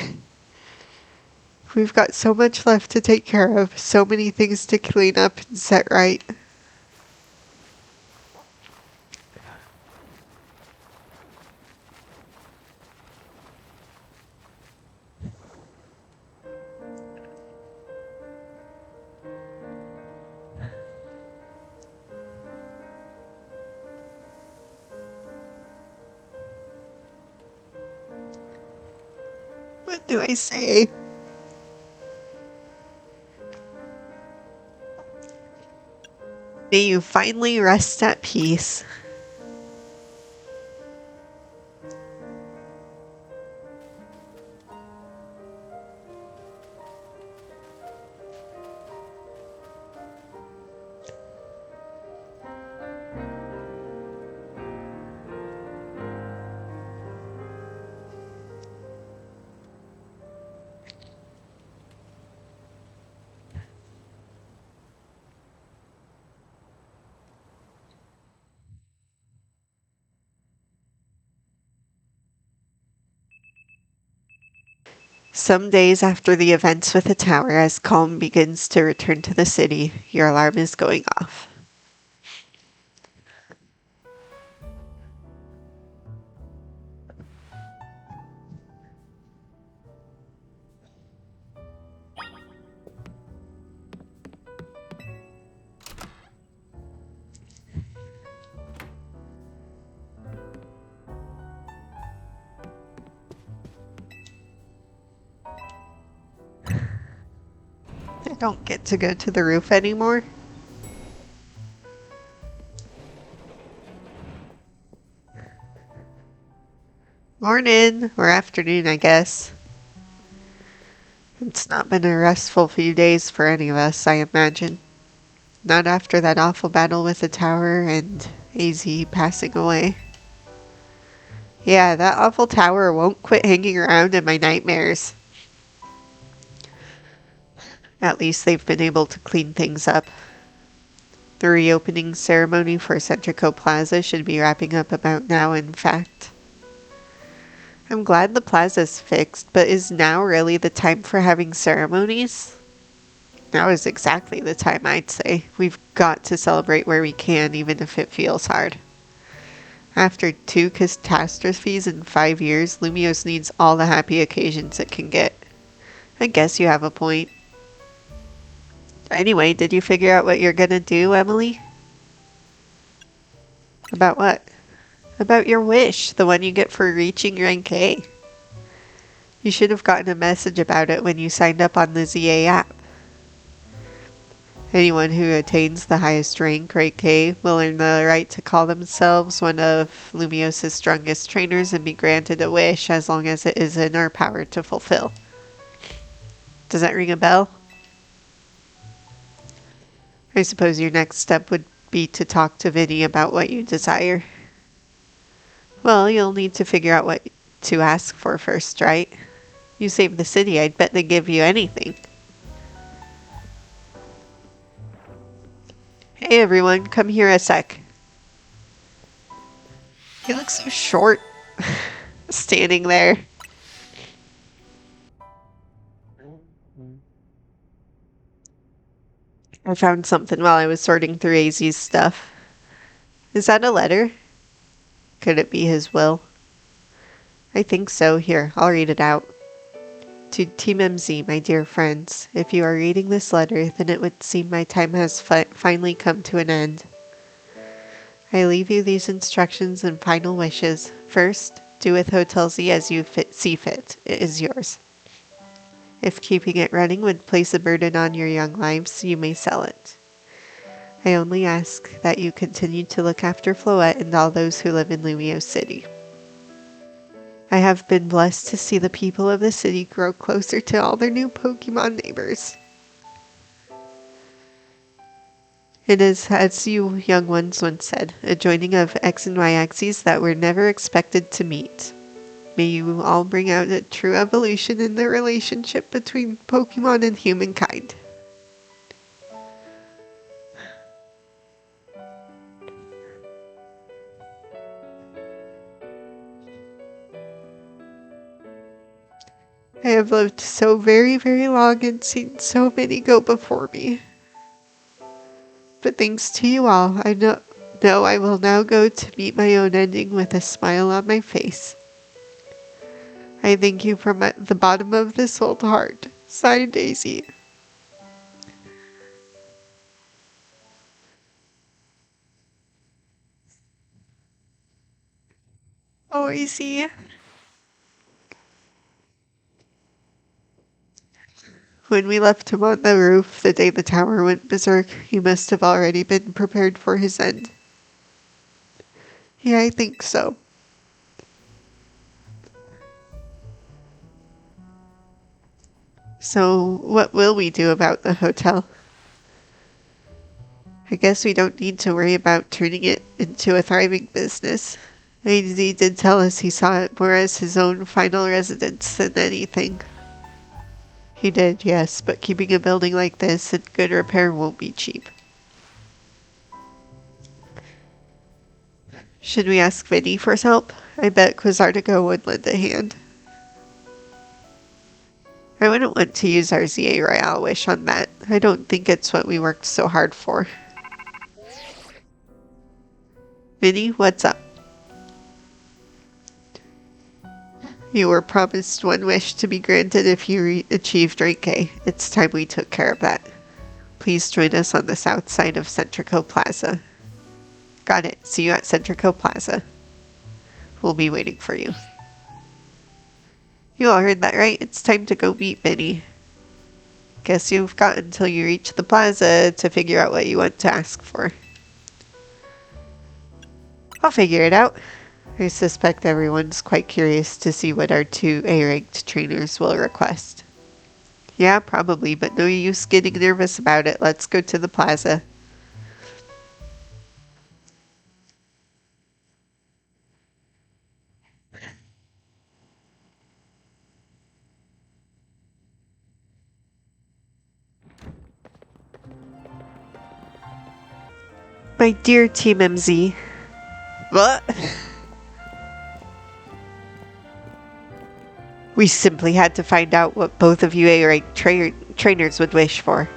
We've got so much left to take care of, so many things to clean up and set right. What do I say? May you finally rest at peace. Some days after the events with the tower, as calm begins to return to the city, your alarm is going off. I don't get to go to the roof anymore. Morning, or afternoon, I guess. It's not been a restful few days for any of us, I imagine. Not after that awful battle with the tower and AZ passing away. Yeah, that awful tower won't quit hanging around in my nightmares. At least they've been able to clean things up. The reopening ceremony for Centrico Plaza should be wrapping up about now, in fact. I'm glad the plaza's fixed, but is now really the time for having ceremonies? Now is exactly the time, I'd say. We've got to celebrate where we can, even if it feels hard. After 2 catastrophes in 5 years, Lumios needs all the happy occasions it can get. I guess you have a point. Anyway, did you figure out what you're gonna do, Emily? About what? About your wish, the one you get for reaching rank A. You should have gotten a message about it when you signed up on the ZA app. Anyone who attains the highest rank, rank A, will earn the right to call themselves one of Lumios' strongest trainers and be granted a wish as long as it is in our power to fulfill. Does that ring a bell? I suppose your next step would be to talk to Vinny about what you desire. Well, you'll need to figure out what to ask for first, right? You save the city, I'd bet they give you anything. Hey everyone, come here a sec. You look so short, standing there. I found something while I was sorting through AZ's stuff. Is that a letter? Could it be his will? I think so. Here, I'll read it out. To Team MZ, my dear friends, if you are reading this letter, then it would seem my time has finally come to an end. I leave you these instructions and final wishes. First, do with Hotel Z as you see fit. It is yours. If keeping it running would place a burden on your young lives, you may sell it. I only ask that you continue to look after Floette and all those who live in Lumiose City. I have been blessed to see the people of the city grow closer to all their new Pokemon neighbors. It is, as you young ones once said, a joining of X and Y axes that were never expected to meet. May you all bring out a true evolution in the relationship between Pokemon and humankind. I have lived so very, very long and seen so many go before me. But thanks to you all, I know I will now go to meet my own ending with a smile on my face. I thank you from the bottom of this old heart. Signed, Daisy. Oh, Daisy. When we left him on the roof the day the tower went berserk, he must have already been prepared for his end. Yeah, I think so. So, what will we do about the hotel? I guess we don't need to worry about turning it into a thriving business. AZ did tell us he saw it more as his own final residence than anything. He did, yes, but keeping a building like this in good repair won't be cheap. Should we ask Vinny for his help? I bet Quasartigo would lend a hand. I wouldn't want to use our ZA Royale wish on that. I don't think it's what we worked so hard for. Vinny, what's up? You were promised one wish to be granted if you achieved rank A. It's time we took care of that. Please join us on the south side of Centrico Plaza. Got it. See you at Centrico Plaza. We'll be waiting for you. You all heard that right? It's time to go meet Vinny. Guess you've got until you reach the plaza to figure out what you want to ask for. I'll figure it out. I suspect everyone's quite curious to see what our two A-ranked trainers will request. Yeah, probably, but no use getting nervous about it. Let's go to the plaza. My dear Team MZ. What? We simply had to find out what both of you A-ranked trainers would wish for.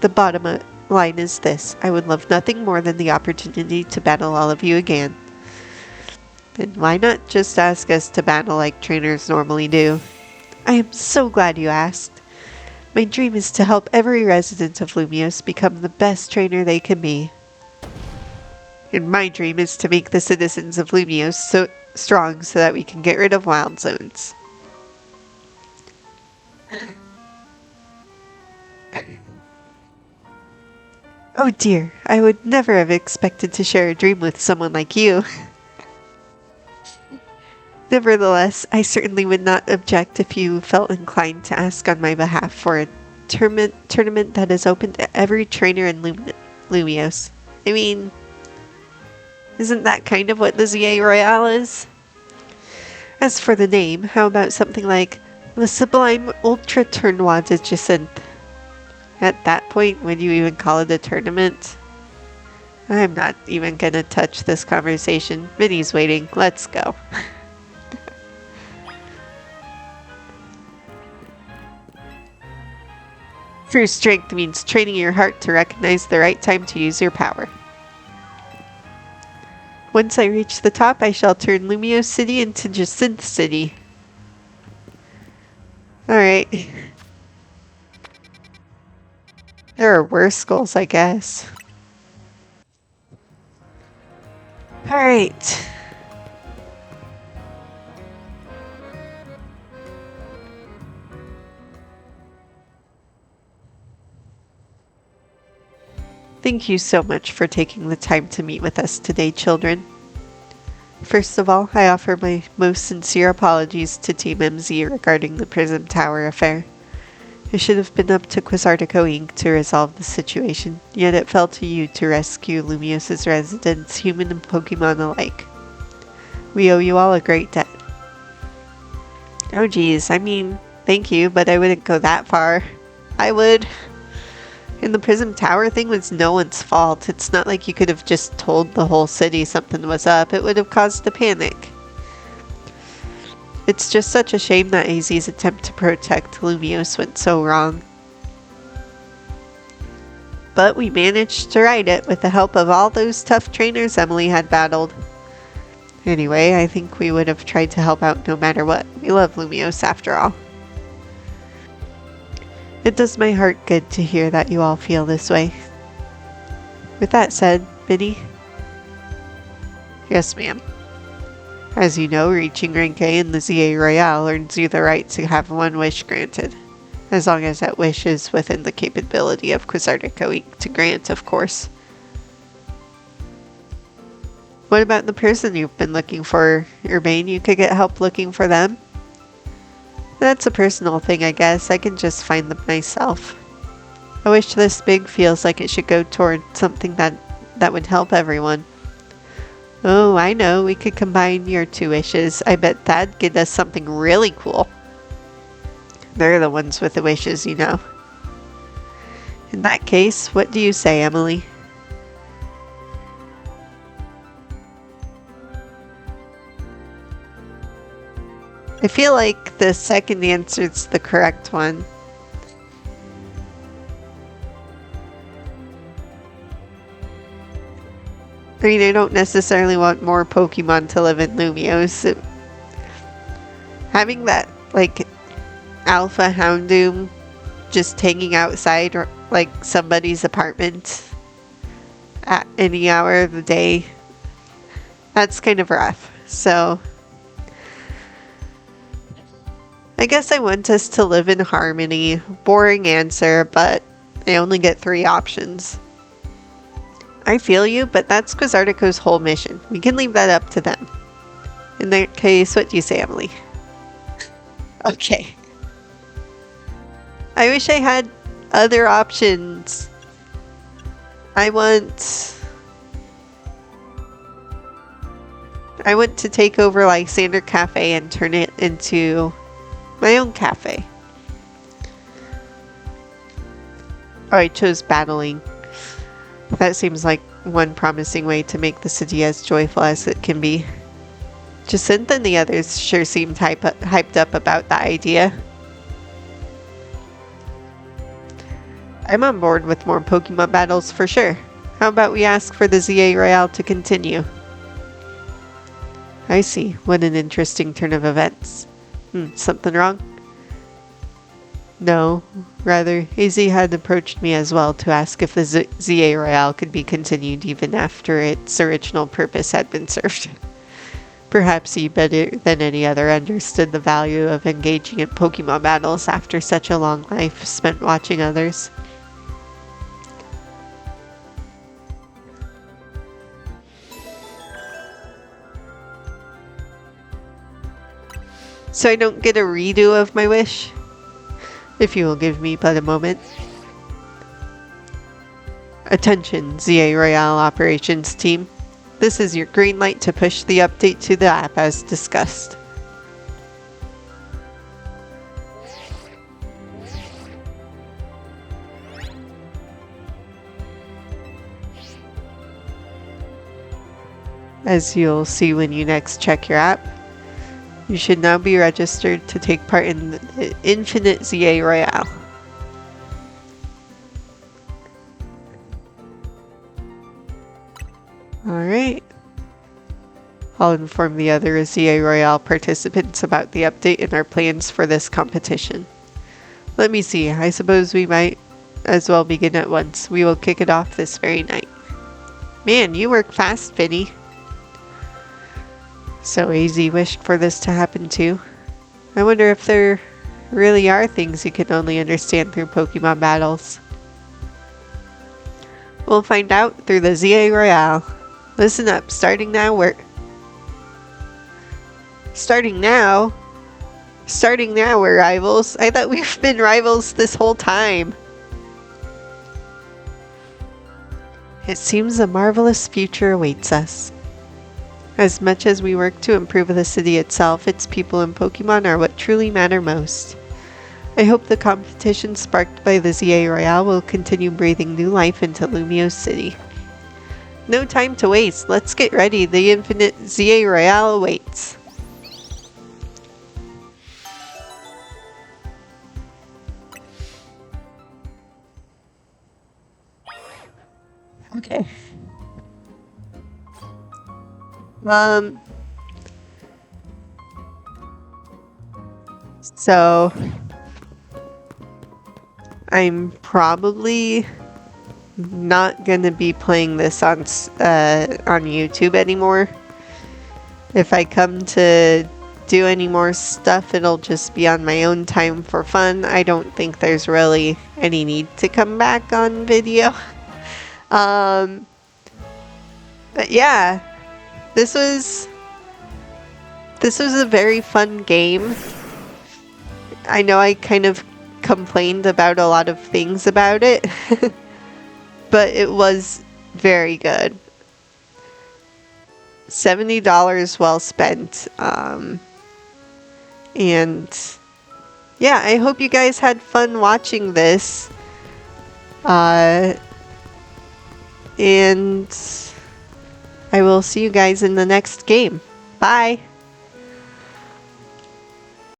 The bottom line is this. I would love nothing more than the opportunity to battle all of you again. And why not just ask us to battle like trainers normally do? I am so glad you asked. My dream is to help every resident of Lumiose become the best trainer they can be. And my dream is to make the citizens of Lumiose so strong so that we can get rid of wild zones. Oh dear, I would never have expected to share a dream with someone like you. Nevertheless, I certainly would not object if you felt inclined to ask on my behalf for a tournament that is open to every trainer in Lumiose. I mean, isn't that kind of what the ZA Royale is? As for the name, how about something like the Sublime Ultra Tournoi de Jacinth? At that point, would you even call it a tournament? I'm not even gonna touch this conversation. Vinny's waiting. Let's go. True strength means training your heart to recognize the right time to use your power. Once I reach the top, I shall turn Lumiose City into Jacinth City. Alright. There are worse goals, I guess. Alright. Thank you so much for taking the time to meet with us today, children. First of all, I offer my most sincere apologies to Team MZ regarding the Prism Tower affair. It should have been up to Quizartico Inc. to resolve the situation, yet it fell to you to rescue Lumios's residents, human and Pokemon alike. We owe you all a great debt. Oh geez, I mean, thank you, but I wouldn't go that far. I would. And the Prism Tower thing was no one's fault. It's not like you could have just told the whole city something was up. It would have caused a panic. It's just such a shame that AZ's attempt to protect Lumios went so wrong. But we managed to right it with the help of all those tough trainers Emily had battled. Anyway, I think we would have tried to help out no matter what. We love Lumios after all. It does my heart good to hear that you all feel this way. With that said, Biddy? Yes, ma'am. As you know, reaching rank A in the ZA Royale earns you the right to have one wish granted. As long as that wish is within the capability of Quizartico Inc. to grant, of course. What about the person you've been looking for, Urbane? You could get help looking for them? That's a personal thing, I guess. I can just find them myself. I wish this big feels like it should go toward something that would help everyone. Oh, I know. We could combine your two wishes. I bet that'd get us something really cool. They're the ones with the wishes, you know. In that case, what do you say, Emily? I feel like the second answer is the correct one. I mean, I don't necessarily want more Pokemon to live in Lumios. Having that, like, Alpha Houndoom just hanging outside, or, like, somebody's apartment at any hour of the day, that's kind of rough. So I guess I want us to live in harmony. Boring answer, but I only get 3 options. I feel you, but that's Quizartico's whole mission. We can leave that up to them. In that case, what do you say, Emily? Okay. I wish I had other options. I want to take over Lysander Cafe and turn it into my own cafe. Oh, I chose battling. That seems like one promising way to make the city as joyful as it can be. Jacinth and the others sure seemed hyped up about the idea. I'm on board with more Pokemon battles for sure. How about we ask for the ZA Royale to continue? I see. What an interesting turn of events. Something wrong? No. Rather, AZ had approached me as well to ask if the ZA Royale could be continued even after its original purpose had been served. Perhaps he better than any other understood the value of engaging in Pokemon battles after such a long life spent watching others. So I don't get a redo of my wish? If you will give me but a moment. Attention, ZA Royale Operations Team. This is your green light to push the update to the app as discussed. As you'll see when you next check your app, you should now be registered to take part in the Infinite ZA Royale. Alright. I'll inform the other ZA Royale participants about the update and our plans for this competition. Let me see, I suppose we might as well begin at once. We will kick it off this very night. Man, you work fast, Vinny. So easy wished for this to happen too. I wonder if there really are things you can only understand through Pokemon battles. We'll find out through the ZA Royale. Listen up, starting now, we're rivals. I thought we've been rivals this whole time. It seems a marvelous future awaits us. As much as we work to improve the city itself, its people and Pokemon are what truly matter most. I hope the competition sparked by the ZA Royale will continue breathing new life into Lumio City. No time to waste, let's get ready, the infinite ZA Royale awaits. Okay. So I'm probably not gonna be playing this on YouTube anymore. If I come to do any more stuff, it'll just be on my own time for fun. I don't think there's really any need to come back on video. But yeah, this was a very fun game. I know I kind of complained about a lot of things about it, but it was very good. $70 well spent. And yeah, I hope you guys had fun watching this. And I will see you guys in the next game. Bye!